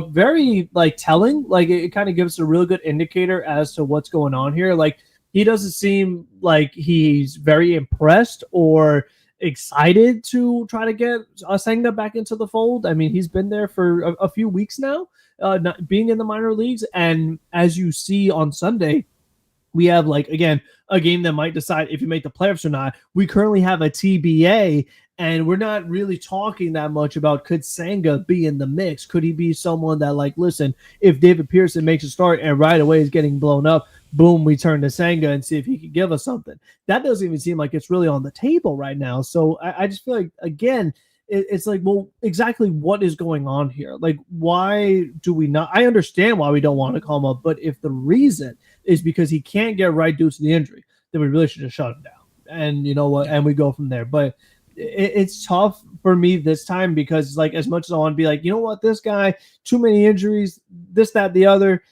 [SPEAKER 2] very, like, telling. Like, it kind of gives us a really good indicator as to what's going on here. Like, he doesn't seem like he's very impressed or excited to try to get Senga back into the fold. I mean, he's been there for a few weeks now, not being in the minor leagues. And as you see on Sunday, we have, like, again, a game that might decide if you make the playoffs or not. We currently have a TBA, and we're not really talking that much about, could Senga be in the mix? Could he be someone that, like, listen, if David Pearson makes a start and right away is getting blown up, boom, we turn to Senga and see if he can give us something. That doesn't even seem like it's really on the table right now. So I just feel like, again, it's like, well, exactly what is going on here? Like, why do we not? I understand why we don't want to call him up, but if the reason is because he can't get right due to the injury, then we really should just shut him down. And you know what? And we go from there. But it's tough for me this time because, like, as much as I want to be like, you know what, this guy, too many injuries, this, that, the other.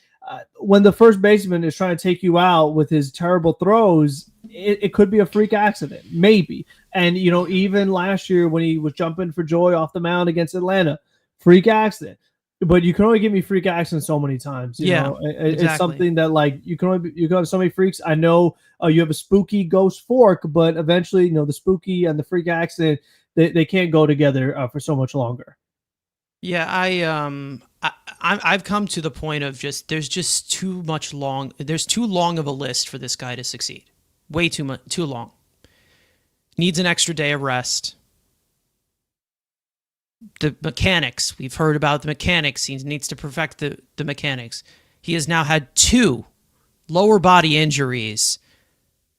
[SPEAKER 2] When the first baseman is trying to take you out with his terrible throws, it could be a freak accident, maybe. And, even last year when he was jumping for joy off the mound against Atlanta, freak accident. But you can only give me freak accidents so many times.
[SPEAKER 1] Exactly.
[SPEAKER 2] It's something that, like, you can have so many freaks. I know you have a spooky ghost fork, but eventually, the spooky and the freak accident, they can't go together for so much longer.
[SPEAKER 1] Yeah, I've come to the point of there's too long of a list for this guy to succeed. Way too long. Needs an extra day of rest. the mechanics. We've heard about the mechanics. He needs to perfect the mechanics. He has now had 2 lower body injuries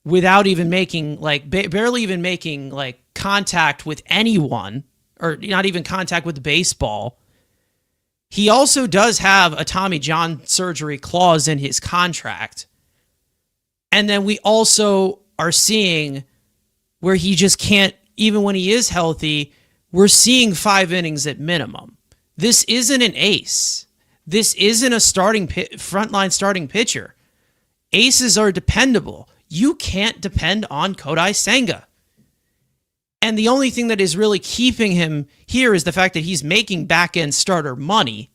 [SPEAKER 1] without even making, like, barely even making, like, contact with anyone, or not even contact with the baseball. He also does have a Tommy John surgery clause in his contract. And then we also are seeing where he just can't, even when he is healthy, we're seeing 5 innings at minimum. This isn't an ace. This isn't a frontline starting pitcher. Aces are dependable. You can't depend on Kodai Senga. And the only thing that is really keeping him here is the fact that he's making back-end starter money.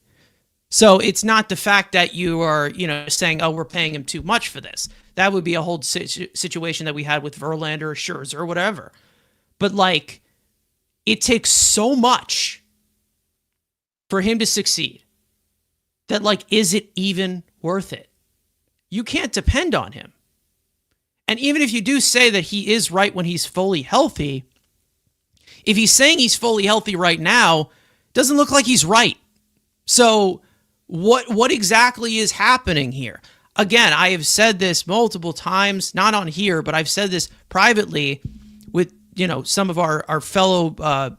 [SPEAKER 1] So it's not the fact that you are, saying, oh, we're paying him too much for this. That would be a whole situation that we had with Verlander or Scherzer or whatever. But, like, it takes so much for him to succeed that, like, is it even worth it? You can't depend on him. And even if you do say that he is right when he's fully healthy, if he's saying he's fully healthy right now, doesn't look like he's right. So what exactly is happening here? Again, I have said this multiple times, not on here, but I've said this privately with, some of our fellow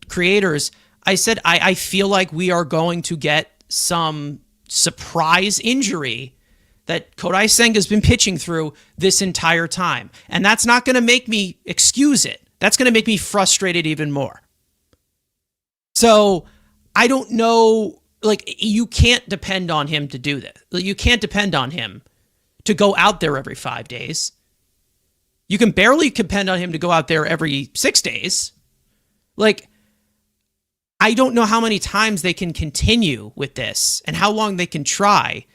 [SPEAKER 1] creators. I said, I feel like we are going to get some surprise injury that Kodai Senga has been pitching through this entire time. And that's not going to make me excuse it. That's going to make me frustrated even more. So I don't know, like, you can't depend on him to do this. You can't depend on him to go out there every 5 days. You can barely depend on him to go out there every 6 days. Like, I don't know how many times they can continue with this and how long they can try.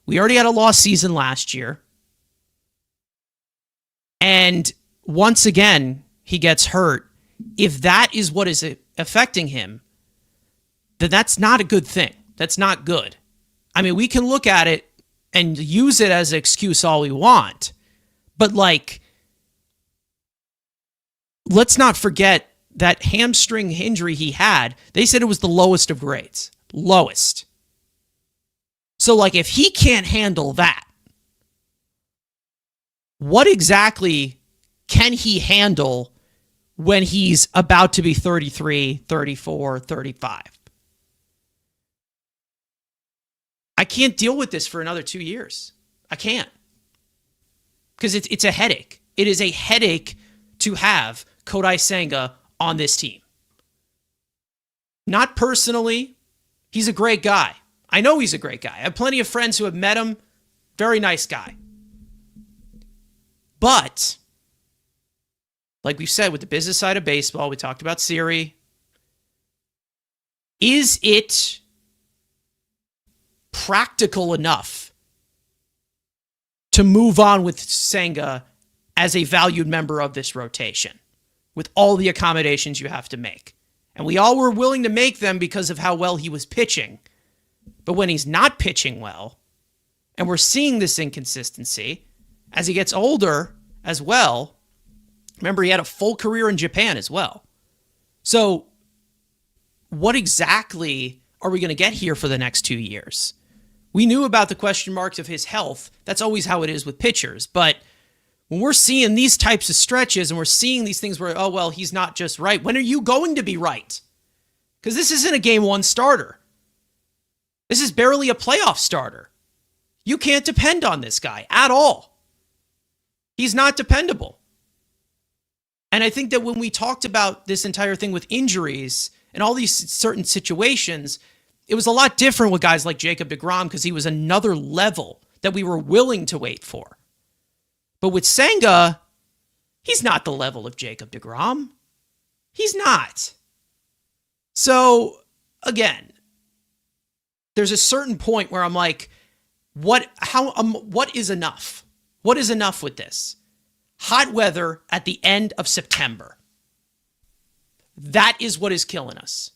[SPEAKER 1] We already had a lost season last year. And once again, he gets hurt. If that is what is affecting him, then that's not a good thing. That's not good. I mean, we can look at it and use it as an excuse all we want. But, like, let's not forget that hamstring injury he had. They said it was the lowest of grades. Lowest. So, like, if he can't handle that, what exactly can he handle when he's about to be 33, 34, 35? I can't deal with this for another 2 years. I can't. Because it's a headache. It is a headache to have Kodai Senga on this team. Not personally. He's a great guy. I know he's a great guy. I have plenty of friends who have met him. Very nice guy. But, like we said, with the business side of baseball, we talked about Siri. Is it practical enough to move on with Senga as a valued member of this rotation with all the accommodations you have to make? And we all were willing to make them because of how well he was pitching. But when he's not pitching well, and we're seeing this inconsistency as he gets older as well. Remember, he had a full career in Japan as well. So what exactly are we going to get here for the next 2 years? We knew about the question marks of his health. That's always how it is with pitchers. But when we're seeing these types of stretches and we're seeing these things where, oh, well, he's not just right. When are you going to be right? Because this isn't a game one starter. This is barely a playoff starter. You can't depend on this guy at all. He's not dependable. And I think that when we talked about this entire thing with injuries and all these certain situations, it was a lot different with guys like Jacob deGrom because he was another level that we were willing to wait for. But with Senga, he's not the level of Jacob deGrom. He's not. So, again, there's a certain point where I'm like, what is enough? What is enough with this? Hot weather at the end of September. That is what is killing us.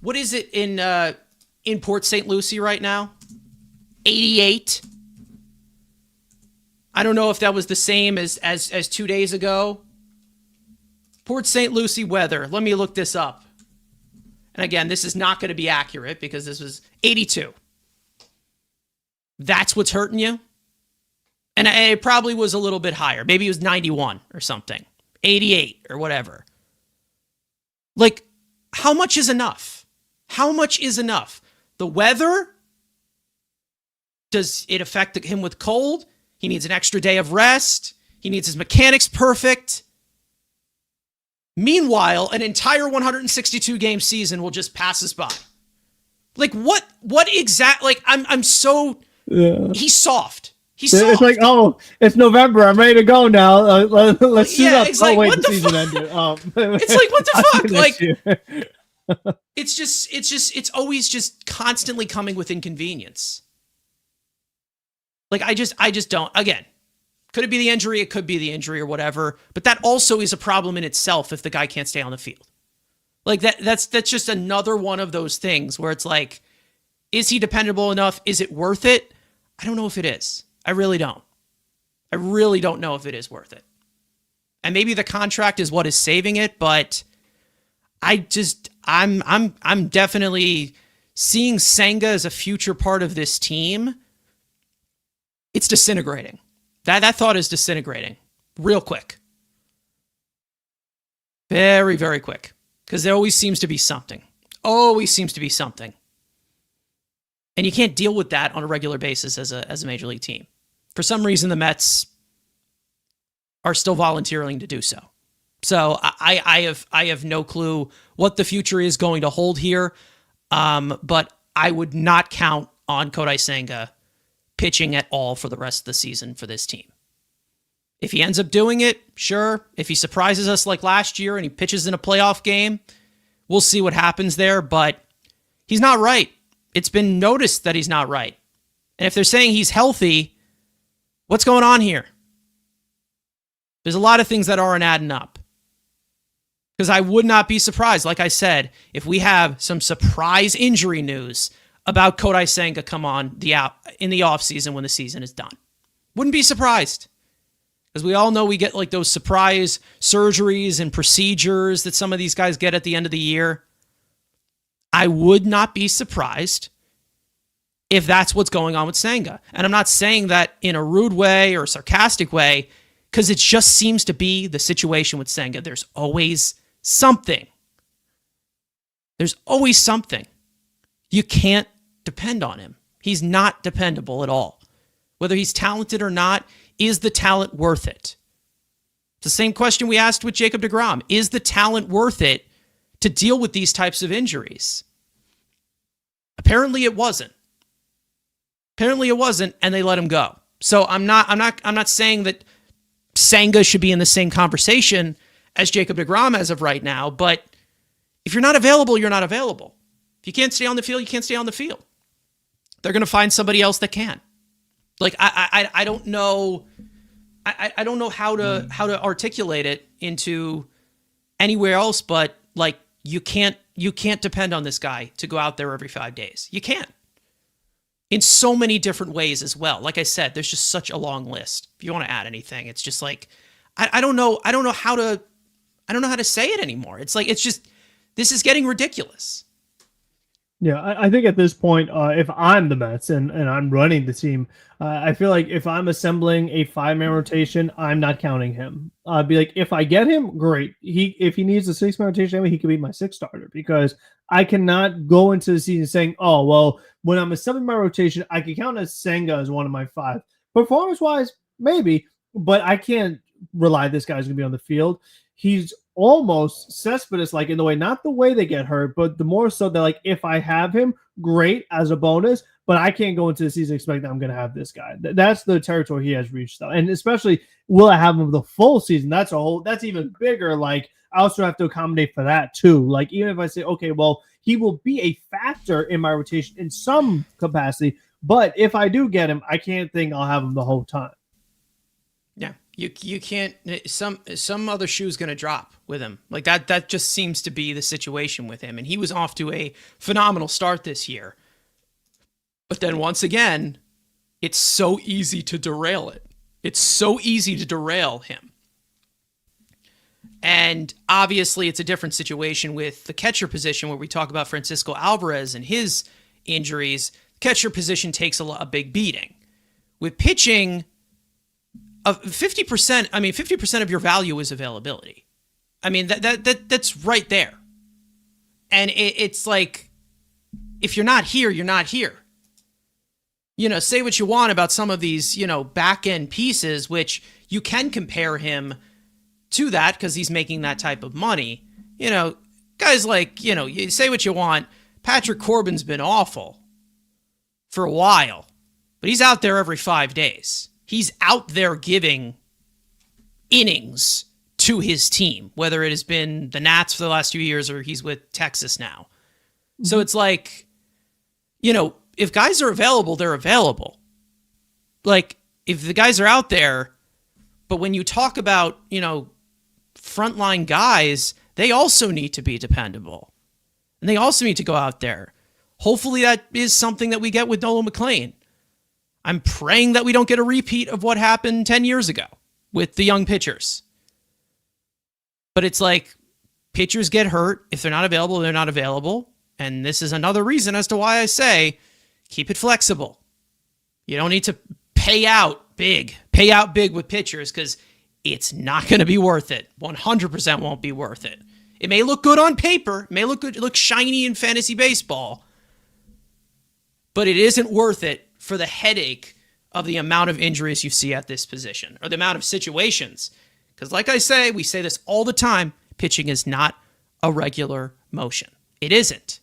[SPEAKER 1] What is it in Port St. Lucie right now? 88. I don't know if that was the same as 2 days ago. Port St. Lucie weather. Let me look this up. And again, this is not going to be accurate because this was 82. That's what's hurting you? And it probably was a little bit higher. Maybe it was 91 or something. 88 or whatever. Like, how much is enough? How much is enough? The weather? Does it affect him with cold? He needs an extra day of rest. He needs his mechanics perfect. Meanwhile, an entire 162 game season will just pass us by. Like what exactly? Like I'm so he's soft. He's soft.
[SPEAKER 2] It's like, oh, it's November. I'm ready to go now. Let's suit up.
[SPEAKER 1] It's like,
[SPEAKER 2] wait,
[SPEAKER 1] what
[SPEAKER 2] the
[SPEAKER 1] the
[SPEAKER 2] season
[SPEAKER 1] fuck?
[SPEAKER 2] ended.
[SPEAKER 1] It's like, what the fuck?
[SPEAKER 2] Like,
[SPEAKER 1] it's always just constantly coming with inconvenience. Like I just don't. Again, could it be the injury? It could be the injury or whatever. But that also is a problem in itself if the guy can't stay on the field. Like that's just another one of those things where it's like, is he dependable enough? Is it worth it? I don't know if it is. I really don't. I really don't know if it is worth it. And maybe the contract is what is saving it, but I'm definitely seeing Senga as a future part of this team. It's disintegrating. That thought is disintegrating real quick. Very, very quick. Because there always seems to be something. Always seems to be something. And you can't deal with that on a regular basis as a major league team. For some reason, the Mets are still volunteering to do so. So I have no clue what the future is going to hold here. But I would not count on Kodai Senga pitching at all for the rest of the season for this team. If he ends up doing it, sure. If he surprises us like last year and he pitches in a playoff game, we'll see what happens there. But he's not right. It's been noticed that he's not right. And if they're saying he's healthy, what's going on here? There's a lot of things that aren't adding up. Because I would not be surprised, like I said, if we have some surprise injury news about Kodai Senga come on in the offseason when the season is done. Wouldn't be surprised. Because we all know we get like those surprise surgeries and procedures that some of these guys get at the end of the year. I would not be surprised if that's what's going on with Senga. And I'm not saying that in a rude way or a sarcastic way, because it just seems to be the situation with Senga. There's always something. There's always something. You can't depend on him. He's not dependable at all. Whether he's talented or not, is the talent worth it? It's the same question we asked with Jacob deGrom. Is the talent worth it to deal with these types of injuries? Apparently it wasn't. Apparently it wasn't, and they let him go. So I'm not saying that Senga should be in the same conversation as Jacob deGrom as of right now, but if you're not available, you're not available. If you can't stay on the field, you can't stay on the field. They're going to find somebody else that can. Like I don't know. I don't know how to articulate it into anywhere else, but like you can't depend on this guy to go out there every 5 days. You can't. In so many different ways as well. Like I said, there's just such a long list. If you want to add anything, it's just like I don't know how to say it anymore. It's like this is getting ridiculous.
[SPEAKER 2] Yeah, I think at this point, if I'm the Mets and I'm running the team, I feel like if I'm assembling a 5-man rotation, I'm not counting him. I'd be like, if I get him, great. If he needs a 6-man rotation, he could be my 6th starter because I cannot go into the season saying, oh, well, when I'm assembling my rotation, I can count as Senga as one of my 5. Performance-wise, maybe, but I can't rely this guy's going to be on the field. He's almost Cespedes-like in the way, not the way they get hurt, but the more so that like if I have him, great as a bonus, but I can't go into the season expecting I'm going to have this guy. That's the territory he has reached, though. And especially, will I have him the full season? That's even bigger. Like, I also have to accommodate for that, too. Like, even if I say, okay, well, he will be a factor in my rotation in some capacity, but if I do get him, I can't think I'll have him the whole time.
[SPEAKER 1] Yeah, you can't. Some other shoe's going to drop with him. Like that just seems to be the situation with him. And he was off to a phenomenal start this year. But then once again, it's so easy to derail it. It's so easy to derail him. And obviously, it's a different situation with the catcher position where we talk about Francisco Alvarez and his injuries. Catcher position takes a big beating. With pitching, 50%, 50% of your value is availability. I mean, that's right there. And it's like, if you're not here, you're not here. Say what you want about some of these, back end pieces, which you can compare him to that because he's making that type of money. Guys like, you say what you want. Patrick Corbin's been awful for a while, but he's out there every 5 days. He's out there giving innings to his team, whether it has been the Nats for the last 2 years or he's with Texas now. So it's like, if guys are available, they're available. Like, if the guys are out there, but when you talk about, frontline guys, they also need to be dependable. And they also need to go out there. Hopefully that is something that we get with Nolan McLean. I'm praying that we don't get a repeat of what happened 10 years ago with the young pitchers. But it's like, pitchers get hurt. If they're not available, they're not available. And this is another reason as to why I say, keep it flexible. You don't need to pay out big with pitchers because it's not going to be worth it. 100% won't be worth it. It may look good on paper, it may look shiny in fantasy baseball, but it isn't worth it for the headache of the amount of injuries you see at this position or the amount of situations. Because like I say, we say this all the time, pitching is not a regular motion. It isn't.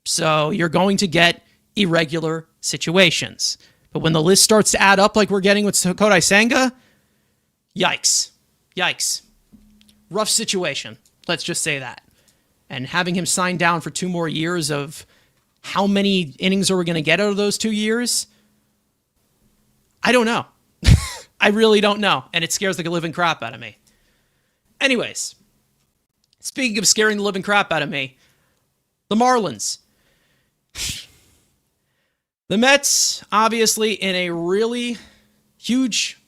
[SPEAKER 1] So you're going to get irregular situations. But when the list starts to add up like we're getting with Kodai Senga, yikes. Rough situation. Let's just say that. And having him sign down for 2 more years of how many innings are we going to get out of those 2 years? I don't know. I really don't know. And it scares the living crap out of me. Anyways, speaking of scaring the living crap out of me, the Marlins. The Mets, obviously, in a really huge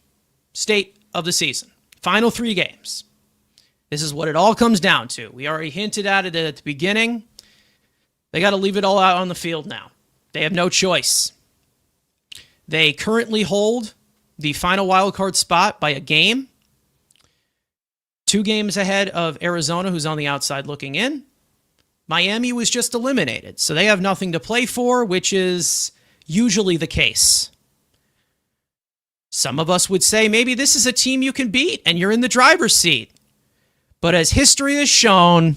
[SPEAKER 1] state of the season. Final 3 games. This is what it all comes down to. We already hinted at it at the beginning. They got to leave it all out on the field now. They have no choice. They currently hold the final wildcard spot by a game. 2 games ahead of Arizona, who's on the outside looking in. Miami was just eliminated, so they have nothing to play for, which is usually the case. Some of us would say maybe this is a team you can beat and you're in the driver's seat. But as history has shown,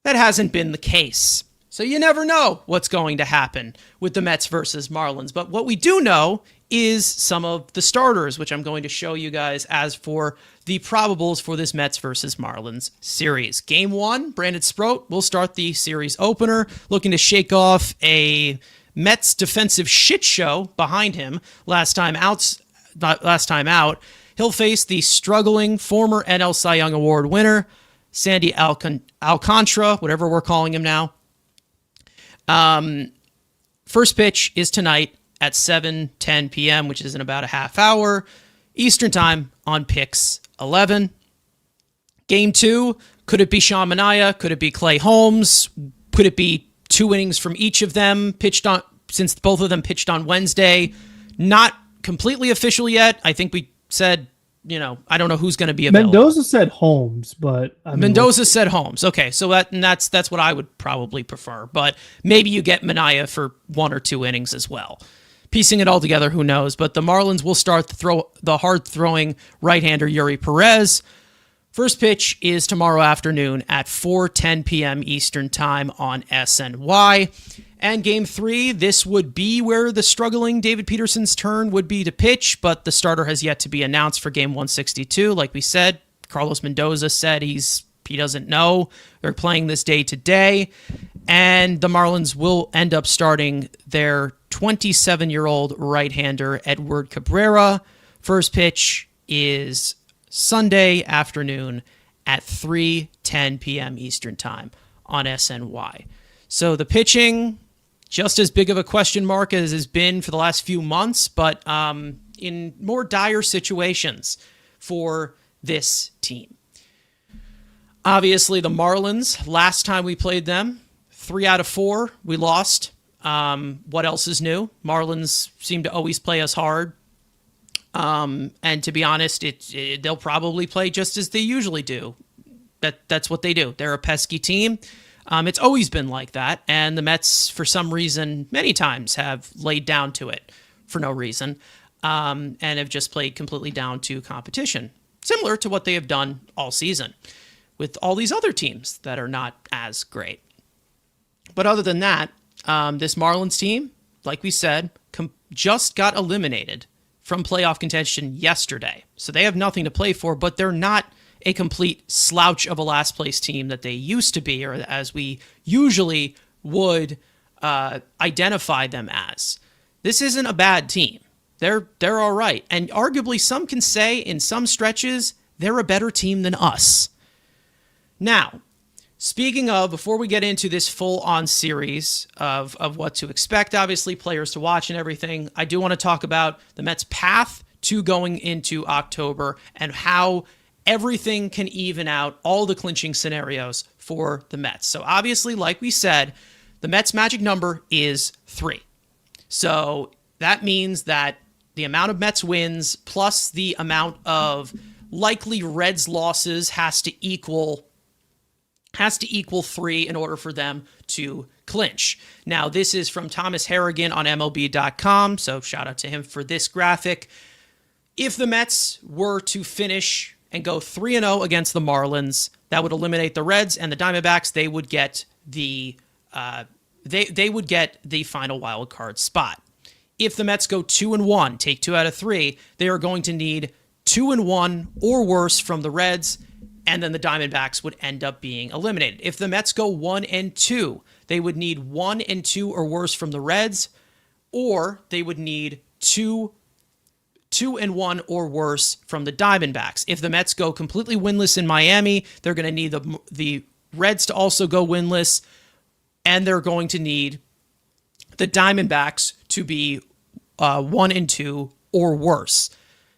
[SPEAKER 1] that hasn't been the case. So you never know what's going to happen with the Mets versus Marlins. But what we do know is some of the starters, which I'm going to show you guys as for the probables for this Mets versus Marlins series. Game 1, Brandon Sproat will start the series opener, looking to shake off a Mets defensive shit show behind him last time out. He'll face the struggling former NL Cy Young Award winner, Sandy Alcantara, whatever we're calling him now. First pitch is tonight at 7:10 p.m., which is in about a half hour Eastern time on Pix 11. Game 2, could it be Sean Manaea? Could it be Clay Holmes? Could it be 2 innings from each of them since both of them pitched on Wednesday? Not completely official yet. I think we said, I don't know who's going to be available.
[SPEAKER 2] Mendoza said Holmes, but
[SPEAKER 1] Mendoza said Holmes. Okay, so that's what I would probably prefer. But maybe you get Manaea for 1 or 2 innings as well. Piecing it all together, who knows? But the Marlins will start the hard-throwing right-hander Yuri Perez. First pitch is tomorrow afternoon at 4:10 p.m. Eastern Time on SNY. And Game 3, this would be where the struggling David Peterson's turn would be to pitch, but the starter has yet to be announced for Game 162. Like we said, Carlos Mendoza said he doesn't know. They're playing this day to day. And the Marlins will end up starting their 27-year-old right-hander, Edward Cabrera. First pitch is Sunday afternoon at 3:10 p.m. Eastern Time on SNY. So the pitching, just as big of a question mark as has been for the last few months, but in more dire situations for this team. Obviously, the Marlins, last time we played them, 3 out of 4, we lost. What else is new? Marlins seem to always play us hard. And to be honest, they'll probably play just as they usually do. That's what they do. They're a pesky team. It's always been like that. And the Mets, for some reason, many times have laid down to it for no reason, and have just played completely down to competition, similar to what they have done all season with all these other teams that are not as great. But other than that, this Marlins team, like we said, just got eliminated from playoff contention yesterday. So they have nothing to play for, but they're not a complete slouch of a last place team that they used to be, or as we usually would identify them as. This isn't a bad team. They're all right. And arguably some can say in some stretches, they're a better team than us. Now, speaking of, before we get into this full-on series of what to expect, obviously players to watch and everything, I do want to talk about the Mets' path to going into October and how everything can even out all the clinching scenarios for the Mets. So obviously, like we said, the Mets' magic number is 3. So that means that the amount of Mets wins plus the amount of likely Reds losses has to equal 3 in order for them to clinch. Now, this is from Thomas Harrigan on MLB.com, so shout out to him for this graphic. If the Mets were to finish and go 3-0 against the Marlins, that would eliminate the Reds and the Diamondbacks. They would get the they would get the final wild card spot. If the Mets go 2-1, take 2 out of 3, they are going to need 2-1 or worse from the Reds, and then the Diamondbacks would end up being eliminated. If the Mets go 1-2, they would need 1-2 or worse from the Reds, or they would need 2-1 or worse from the Diamondbacks. If the Mets go completely winless in Miami, they're going to need the Reds to also go winless, and they're going to need the Diamondbacks to be 1-2 or worse.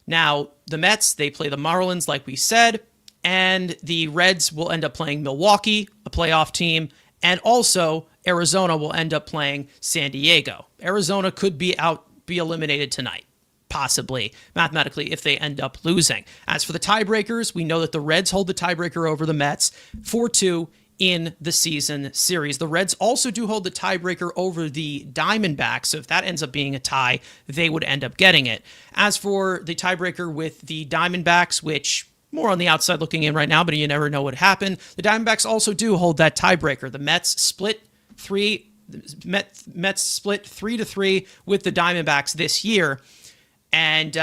[SPEAKER 1] Now, the Mets, they play the Marlins, like we said, and the Reds will end up playing Milwaukee, a playoff team, and also Arizona will end up playing San Diego. Arizona could be eliminated tonight, possibly, mathematically, if they end up losing. As for the tiebreakers, we know that the Reds hold the tiebreaker over the Mets 4-2 in the season series. The Reds also do hold the tiebreaker over the Diamondbacks, so if that ends up being a tie, they would end up getting it. As for the tiebreaker with the Diamondbacks, which more on the outside looking in right now, but you never know what happened, the Diamondbacks also do hold that tiebreaker. The Mets split 3-3 with the Diamondbacks this year, and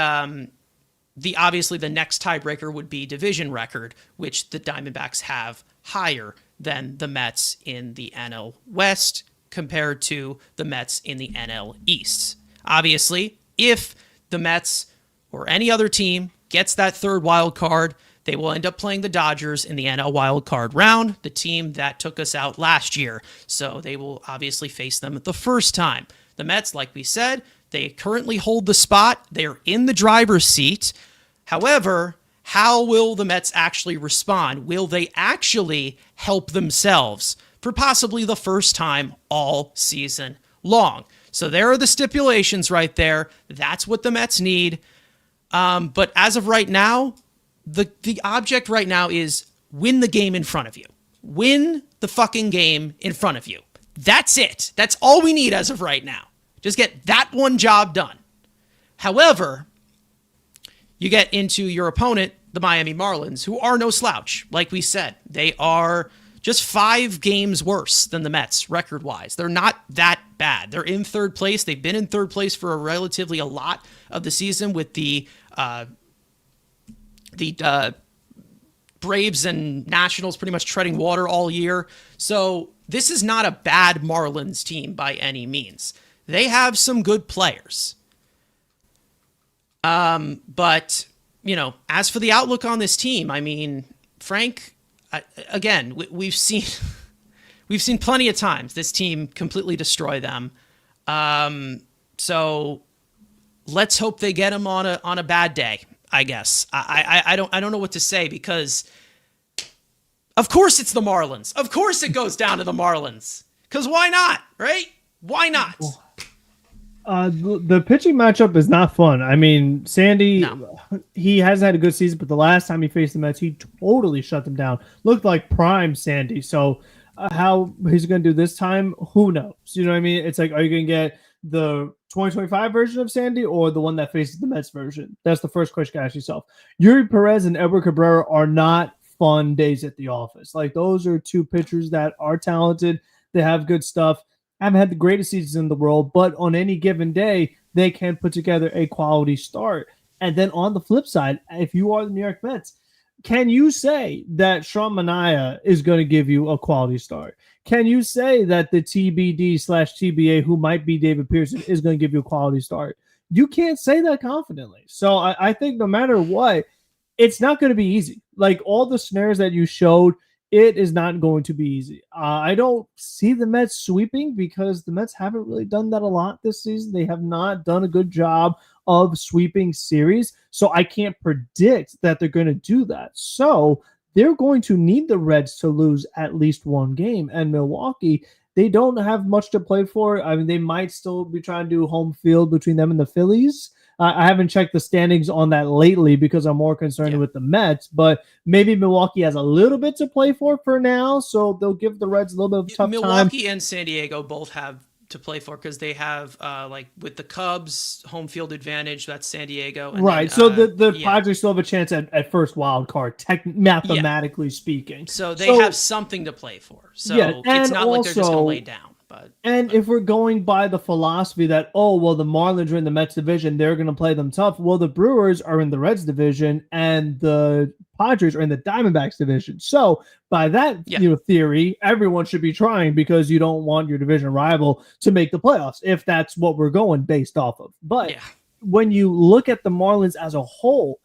[SPEAKER 1] obviously the next tiebreaker would be division record, which the Diamondbacks have higher than the Mets in the NL West compared to the Mets in the NL East. Obviously, if the Mets or any other team gets that third wild card, they will end up playing the Dodgers in the NL wild card round, the team that took us out last year. So they will obviously face them the first time. The Mets, like we said, they currently hold the spot. They're in the driver's seat. However, how will the Mets actually respond? Will they actually help themselves for possibly the first time all season long? So there are the stipulations right there. That's what the Mets need. But as of right now, the object right now is win the game in front of you. Win the fucking game in front of you. That's it. That's all we need as of right now. Just get that one job done. However, you get into your opponent, the Miami Marlins, who are no slouch. Like we said, they are just 5 games worse than the Mets record-wise. They're not that bad. They're in third place. They've been in third place for a lot of the season with the Braves and Nationals pretty much treading water all year. So this is not a bad Marlins team by any means. They have some good players. But, as for the outlook on this team, I mean, Frank, again, we've seen plenty of times this team completely destroy them. So let's hope they get them on a bad day, I guess. I don't know what to say, because Of course it's the Marlins. Of course it goes down to the Marlins. Because why not, right? Why not?
[SPEAKER 2] The pitching matchup is not fun. I mean, Sandy,
[SPEAKER 1] No.
[SPEAKER 2] he has had a good season, but the last time he faced the Mets, he totally shut them down. Looked like prime Sandy. So how he's going to do this time, who knows? You know what I mean? It's like, are you going to get the 2025 version of Sandy or the one that faces the Mets version? That's the first question to ask yourself. Yuri Perez and Edward Cabrera are not fun days at the office. Like, those are two pitchers that are talented. They have good stuff. Haven't had the greatest seasons in the world, but on any given day, they can put together a quality start. And then on the flip side, if you are the New York Mets, can you say that Sean Manaea is going to give you a quality start? Can you say that the TBD/TBA, who might be David Pearson, is going to give you a quality start? You can't say that confidently. So I think no matter what, it's not going to be easy. Like, all the scenarios that you showed, it is not going to be easy. I don't see the Mets sweeping because the Mets haven't really done that a lot this season. They have not done a good job of sweeping series. So I can't predict that they're going to do that. So they're going to need the Reds to lose at least one game. And Milwaukee, they don't have much to play for. I mean, they might still be trying to do home field between them and the Phillies. I haven't checked the standings on that lately because I'm more concerned with the Mets, but maybe Milwaukee has a little bit to play for now, so they'll give the Reds a little bit of a tough time.
[SPEAKER 1] Milwaukee and San Diego both have to play for because they have, like, with the Cubs, home field advantage. That's San Diego. And
[SPEAKER 2] right.
[SPEAKER 1] Then,
[SPEAKER 2] so the Padres still have a chance at first wild card, mathematically speaking.
[SPEAKER 1] So they have something to play for. So it's not like they're just going to lay down.
[SPEAKER 2] And if we're going by the philosophy that, oh, well, the Marlins are in the Mets division, they're going to play them tough. Well, the Brewers are in the Reds division and the Padres are in the Diamondbacks division. So by that theory, everyone should be trying because you don't want your division rival to make the playoffs if that's what we're going based off of. But when you look at the Marlins as a whole,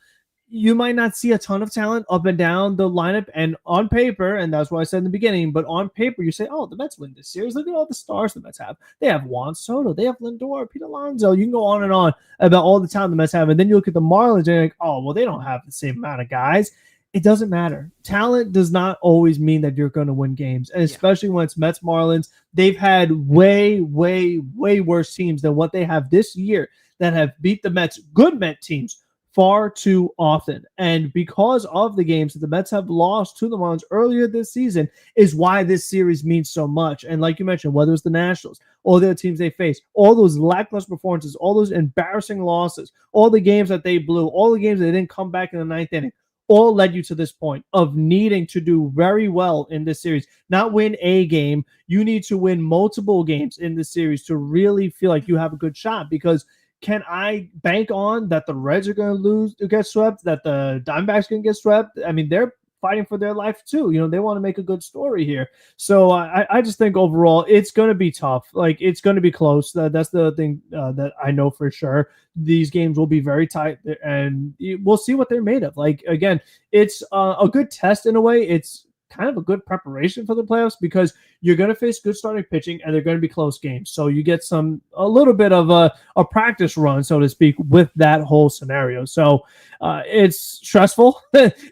[SPEAKER 2] you might not see a ton of talent up and down the lineup, and on paper, and that's what I said in the beginning, but on paper, you say, oh, the Mets win this series. Look at all the stars the Mets have. They have Juan Soto. They have Lindor, Pete Alonso. You can go on and on about all the talent the Mets have, and then you look at the Marlins, and you're like, oh, well, they don't have the same amount of guys. It doesn't matter. Talent does not always mean that you're going to win games, and especially when it's Mets Marlins. They've had way, way, way worse teams than what they have this year that have beat the Mets, good Met teams, far too often. And because of the games that the Mets have lost to the Marlins earlier this season is why this series means so much. And like you mentioned, whether it's the Nationals, all the other teams they face, all those lackluster performances, all those embarrassing losses, all the games that they blew, all the games that didn't come back in the ninth inning, all led you to this point of needing to do very well in this series. Not win a game. You need to win multiple games in this series to really feel like you have a good shot, because can I bank on that the Reds are going to lose, to get swept, that the Diamondbacks are going to get swept? I mean, they're fighting for their life too. You know, they want to make a good story here. So I just think overall it's going to be tough. Like, it's going to be close. That's the thing that I know for sure. These games will be very tight, and we'll see what they're made of. Like, again, it's a good test in a way. It's kind of a good preparation for the playoffs because you're going to face good starting pitching and they're going to be close games. So you get a little bit of a practice run, so to speak, with that whole scenario. So it's stressful.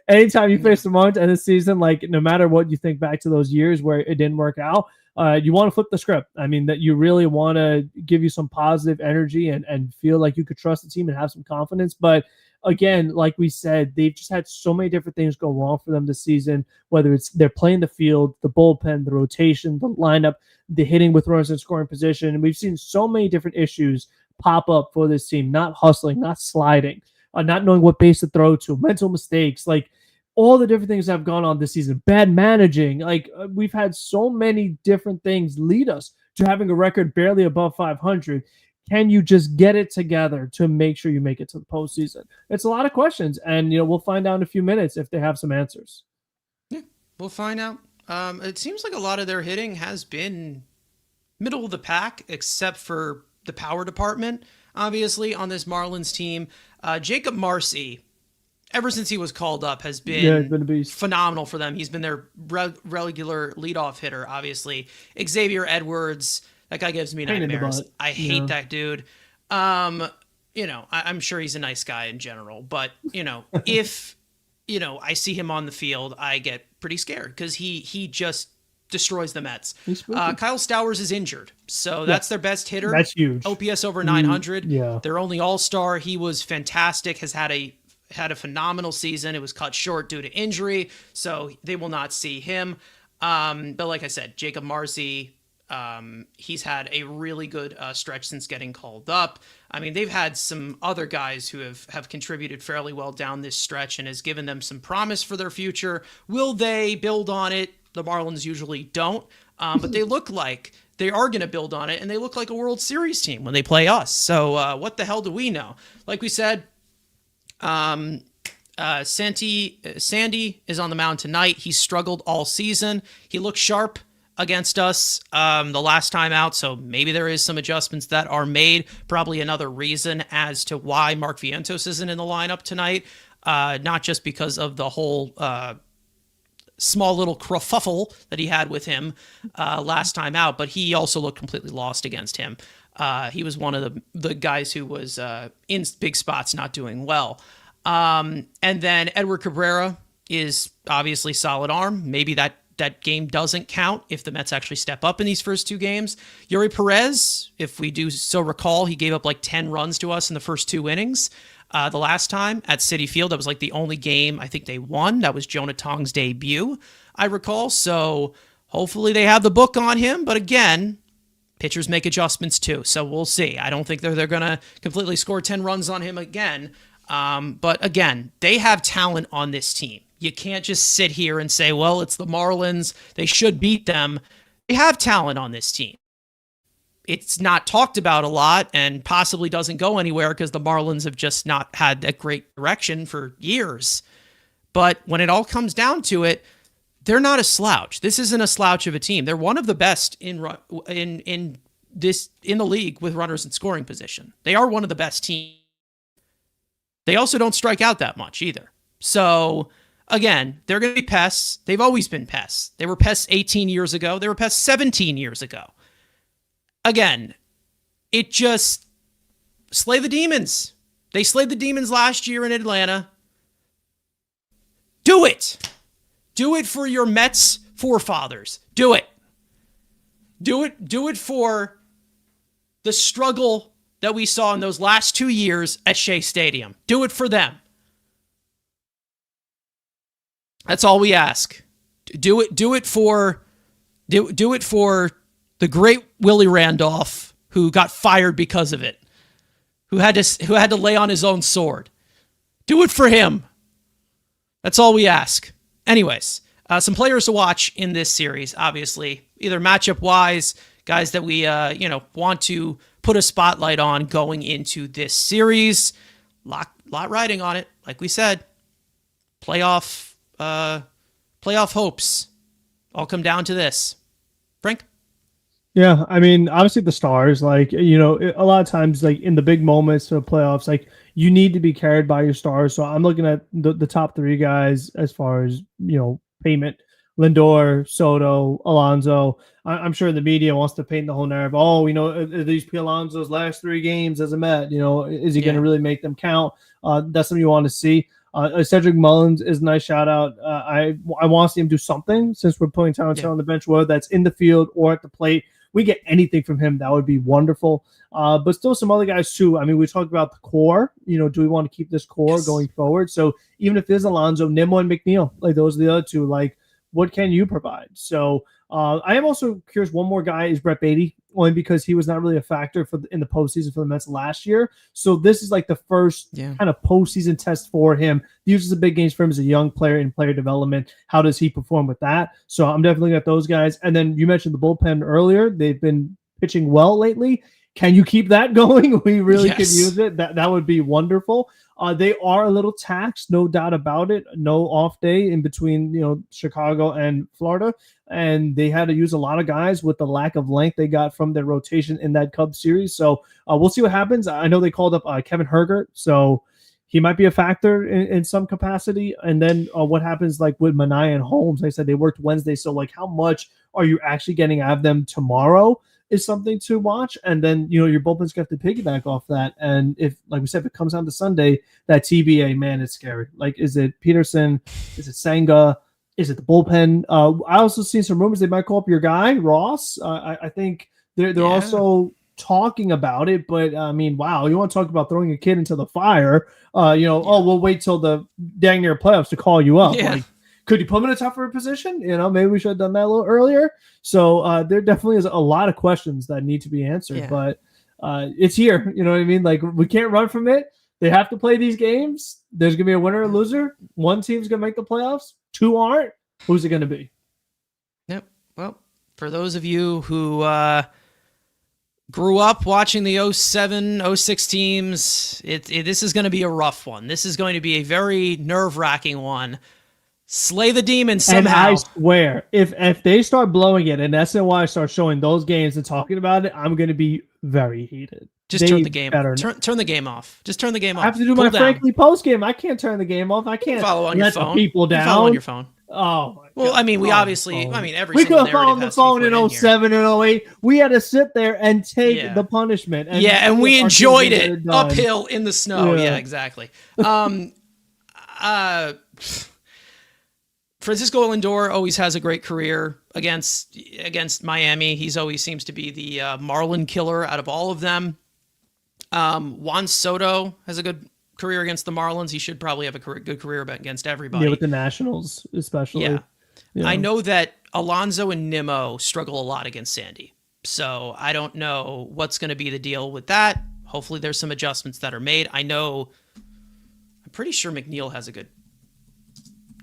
[SPEAKER 2] Anytime you face the Marlins in the season, like, no matter what you think back to those years where it didn't work out, you want to flip the script. I mean, that you really want to give you some positive energy and feel like you could trust the team and have some confidence. But again, like we said, they've just had so many different things go wrong for them this season, whether it's they're playing the field, the bullpen, the rotation, the lineup, the hitting with runners in scoring position. And we've seen so many different issues pop up for this team, not hustling, not sliding, not knowing what base to throw to, mental mistakes, like all the different things that have gone on this season, bad managing. Like, we've had so many different things lead us to having a record barely above 500. Can you just get it together to make sure you make it to the postseason? It's a lot of questions, and we'll find out in a few minutes if they have some answers.
[SPEAKER 1] Yeah, we'll find out. It seems like a lot of their hitting has been middle of the pack, except for the power department. Obviously, on this Marlins team, Jacob Marcy, ever since he was called up, has been phenomenal for them. He's been their regular leadoff hitter. Obviously, Xavier Edwards. That guy gives me nightmares. I hate that dude. I'm sure he's a nice guy in general, but if I see him on the field, I get pretty scared because he just destroys the Mets.
[SPEAKER 2] Kyle
[SPEAKER 1] Stowers is injured, so that's their best hitter.
[SPEAKER 2] That's huge.
[SPEAKER 1] OPS over 900.
[SPEAKER 2] Yeah.
[SPEAKER 1] Their only all-star. He was fantastic. Has had a phenomenal season. It was cut short due to injury, so they will not see him. But like I said, Jacob Marcy, he's had a really good stretch since getting called up. I mean, they've had some other guys who have contributed fairly well down this stretch and has given them some promise for their future. Will they build on it? The Marlins usually don't, but they look like they are going to build on it, and they look like a World Series team when they play us. So what the hell do we know? Like we said, Sandy is on the mound tonight. He struggled all season. He looked sharp against us the last time out, so maybe there is some adjustments that are made. Probably another reason as to why Mark Vientos isn't in the lineup tonight, not just because of the whole small little kerfuffle that he had with him last time out, but he also looked completely lost against him. He was one of the guys who was in big spots not doing well. And then Edward Cabrera is obviously solid arm. Maybe that game doesn't count if the Mets actually step up in these first two games. Yuri Perez, if we do so recall, he gave up like 10 runs to us in the first 2 innings. The last time at Citi Field, that was like the only game I think they won. That was Jonah Tong's debut, I recall. So hopefully they have the book on him. But again, pitchers make adjustments too. So we'll see. I don't think they're going to completely score 10 runs on him again. But again, they have talent on this team. You can't just sit here and say, well, it's the Marlins. They should beat them. They have talent on this team. It's not talked about a lot and possibly doesn't go anywhere because the Marlins have just not had that great direction for years. But when it all comes down to it, they're not a slouch. This isn't a slouch of a team. They're one of the best in the league with runners in scoring position. They are one of the best teams. They also don't strike out that much either. So again, they're going to be pests. They've always been pests. They were pests 18 years ago. They were pests 17 years ago. Again, it just slay the demons. They slayed the demons last year in Atlanta. Do it. Do it for your Mets forefathers. Do it. Do it for the struggle that we saw in those last 2 years at Shea Stadium. Do it for them. That's all we ask. Do it for the great Willie Randolph, who got fired because of it, who had to lay on his own sword. Do it for him. That's all we ask. Anyways, some players to watch in this series, obviously, either matchup wise, guys that we want to put a spotlight on going into this series. Lot riding on it, like we said. Playoff hopes all come down to this. Frank?
[SPEAKER 2] Yeah, I mean, obviously the stars, like, a lot of times, like in the big moments of playoffs, like you need to be carried by your stars. So I'm looking at the top 3 guys as far as, payment. Lindor, Soto, Alonso. I'm sure the media wants to paint the whole narrative. Oh, these Alonso's last 3 games as a Met, is he going to really make them count? That's something you want to see. Cedric Mullins is a nice shout out. I want to see him do something since we're putting talent on the bench, whether that's in the field or at the plate. We get anything from him, that would be wonderful. But still some other guys too. I mean, we talked about the core. Do we want to keep this core going forward? So even if it is Alonso, Nimmo, and McNeil, like those are the other 2, like what can you provide? So I am also curious. One more guy is Brett Beatty, only because he was not really a factor in the postseason for the Mets last year. So this is like the first kind of postseason test for him. These are the big games for him as a young player in player development. How does he perform with that? So I'm definitely looking at those guys. And then you mentioned the bullpen earlier. They've been pitching well lately. Can you keep that going? We really could use it. That would be wonderful. They are a little taxed, no doubt about it. No off day in between, Chicago and Florida. And they had to use a lot of guys with the lack of length they got from their rotation in that Cubs series. So we'll see what happens. I know they called up Kevin Hergert, so he might be a factor in some capacity. And then what happens like with Mania and Holmes? They said they worked Wednesday. So like how much are you actually getting out of them tomorrow is something to watch. And then, your bullpen's going to have to piggyback off that. And if, like we said, if it comes down to Sunday, that TBA, man, it's scary. Like, is it Peterson? Is it Senga? Is it the bullpen? I also see some rumors they might call up your guy Ross. I think they're also talking about it. But I mean, wow, you want to talk about throwing a kid into the fire? Oh, we'll wait till the dang near playoffs to call you up.
[SPEAKER 1] Yeah.
[SPEAKER 2] Like, could you put him in a tougher position? Maybe we should have done that a little earlier. So there definitely is a lot of questions that need to be answered. But it's here. You know what I mean? Like, we can't run from it. They have to play these games. There's going to be a winner and loser. One team's going to make the playoffs. Two aren't. Who's it going to be?
[SPEAKER 1] Yep. Well, for those of you who grew up watching the 07, 06 teams, this is going to be a rough one. This is going to be a very nerve-wracking one. Slay the demon somehow.
[SPEAKER 2] And I swear, if they start blowing it and SNY starts showing those games and talking about it, I'm going to be very heated.
[SPEAKER 1] Just turn the game. Turn the game off. Just turn the game off.
[SPEAKER 2] I have to do my Frankly post game. I can't turn the game off. I can't
[SPEAKER 1] follow on your phone.
[SPEAKER 2] People down.
[SPEAKER 1] Follow on your phone.
[SPEAKER 2] Oh,
[SPEAKER 1] well, I mean, we obviously. I mean, every
[SPEAKER 2] we could
[SPEAKER 1] single
[SPEAKER 2] have followed the phone in 07 and 08. We had to sit there and take the punishment.
[SPEAKER 1] And we enjoyed it uphill in the snow. Yeah, exactly. Francisco Lindor always has a great career against Miami. He's always seems to be the Marlin killer out of all of them. Juan Soto has a good career against the Marlins. He should probably have a good career against everybody.
[SPEAKER 2] Yeah, with the Nationals especially.
[SPEAKER 1] Yeah. I know that Alonso and Nimmo struggle a lot against Sandy. So I don't know what's going to be the deal with that. Hopefully there's some adjustments that are made. I'm pretty sure McNeil has a good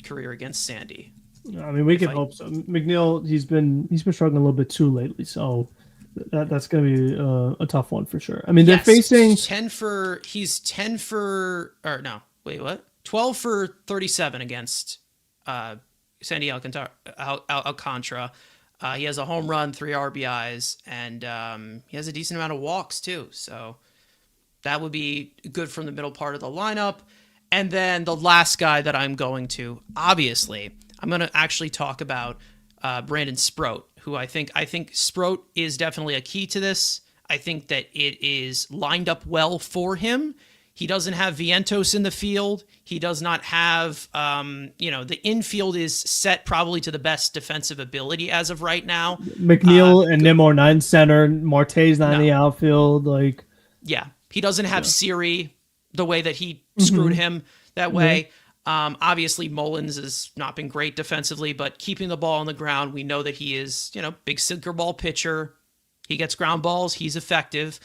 [SPEAKER 1] career against Sandy.
[SPEAKER 2] I mean, we can hope so. McNeil, he's been struggling a little bit too lately, so that's going to be a tough one for sure. I mean, they're facing
[SPEAKER 1] 12 for 37 against Sandy Alcantara. He has a home run, 3 RBIs, and he has a decent amount of walks too. So that would be good from the middle part of the lineup. And then the last guy that I'm going to, obviously, I'm going to actually talk about Brandon Sproat, who I think Sproat is definitely a key to this. I think that it is lined up well for him. He doesn't have Vientos in the field. He does not have, the infield is set probably to the best defensive ability as of right now.
[SPEAKER 2] McNeil and Nimmo are 9 center. Marte's not in the outfield.
[SPEAKER 1] He doesn't have Siri the way that he screwed him that way. Obviously, Mullins has not been great defensively, but keeping the ball on the ground, we know that he is, big sinker ball pitcher. He gets ground balls. He's effective.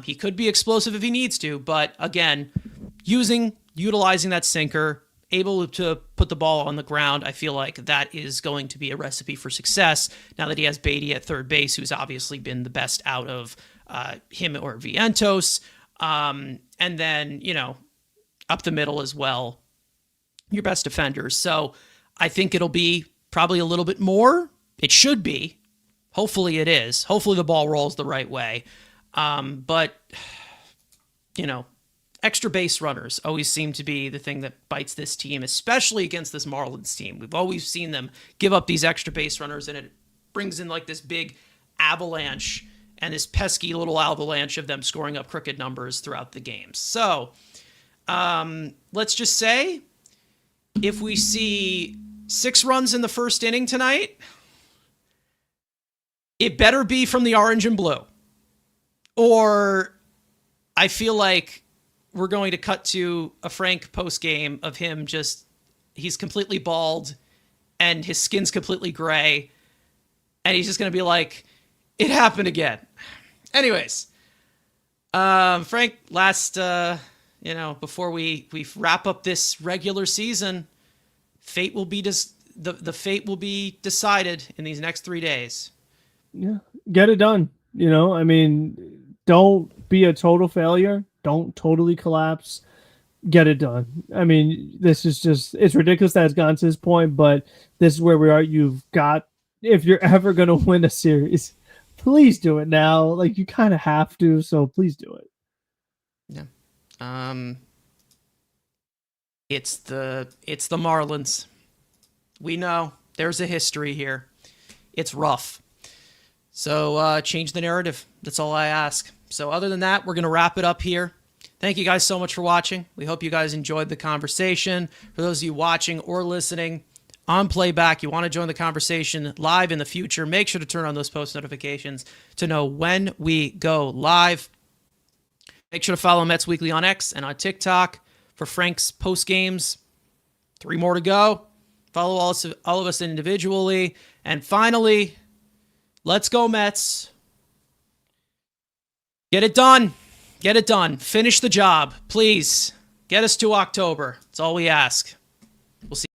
[SPEAKER 1] He could be explosive if he needs to, but again, utilizing that sinker, able to put the ball on the ground, I feel like that is going to be a recipe for success now that he has Beatty at third base, who's obviously been the best out of him or Vientos. And then, up the middle as well, your best defenders. So I think it'll be probably a little bit more. It should be. Hopefully it is. Hopefully the ball rolls the right way. But extra base runners always seem to be the thing that bites this team, especially against this Marlins team. We've always seen them give up these extra base runners, and it brings in like this big avalanche and this pesky little avalanche of them scoring up crooked numbers throughout the games. So let's just say if we see 6 runs in the first inning tonight, it better be from the orange and blue. Or I feel like we're going to cut to a Frank post game of him he's completely bald and his skin's completely gray. And he's just going to be like, it happened again. Anyways, Frank, before we wrap up this regular season, fate will be the fate will be decided in these next 3 days.
[SPEAKER 2] Yeah, get it done. Don't be a total failure. Don't totally collapse. Get it done. This is it's ridiculous that it's gotten to this point, but this is where we are. If you're ever going to win a series, please do it now. You kind of have to, so please do it.
[SPEAKER 1] Yeah. It's the Marlins. We know there's a history here. It's rough. So change the narrative. That's all I ask. So other than that, we're going to wrap it up here. Thank you guys so much for watching. We hope you guys enjoyed the conversation. For those of you watching or listening, on playback, you want to join the conversation live in the future, make sure to turn on those post notifications to know when we go live. Make sure to follow Mets Weekly on X and on TikTok for Frank's post games. 3 more to go. Follow all of us individually. And finally, let's go Mets. Get it done. Get it done. Finish the job. Please. Get us to October. That's all we ask. We'll see.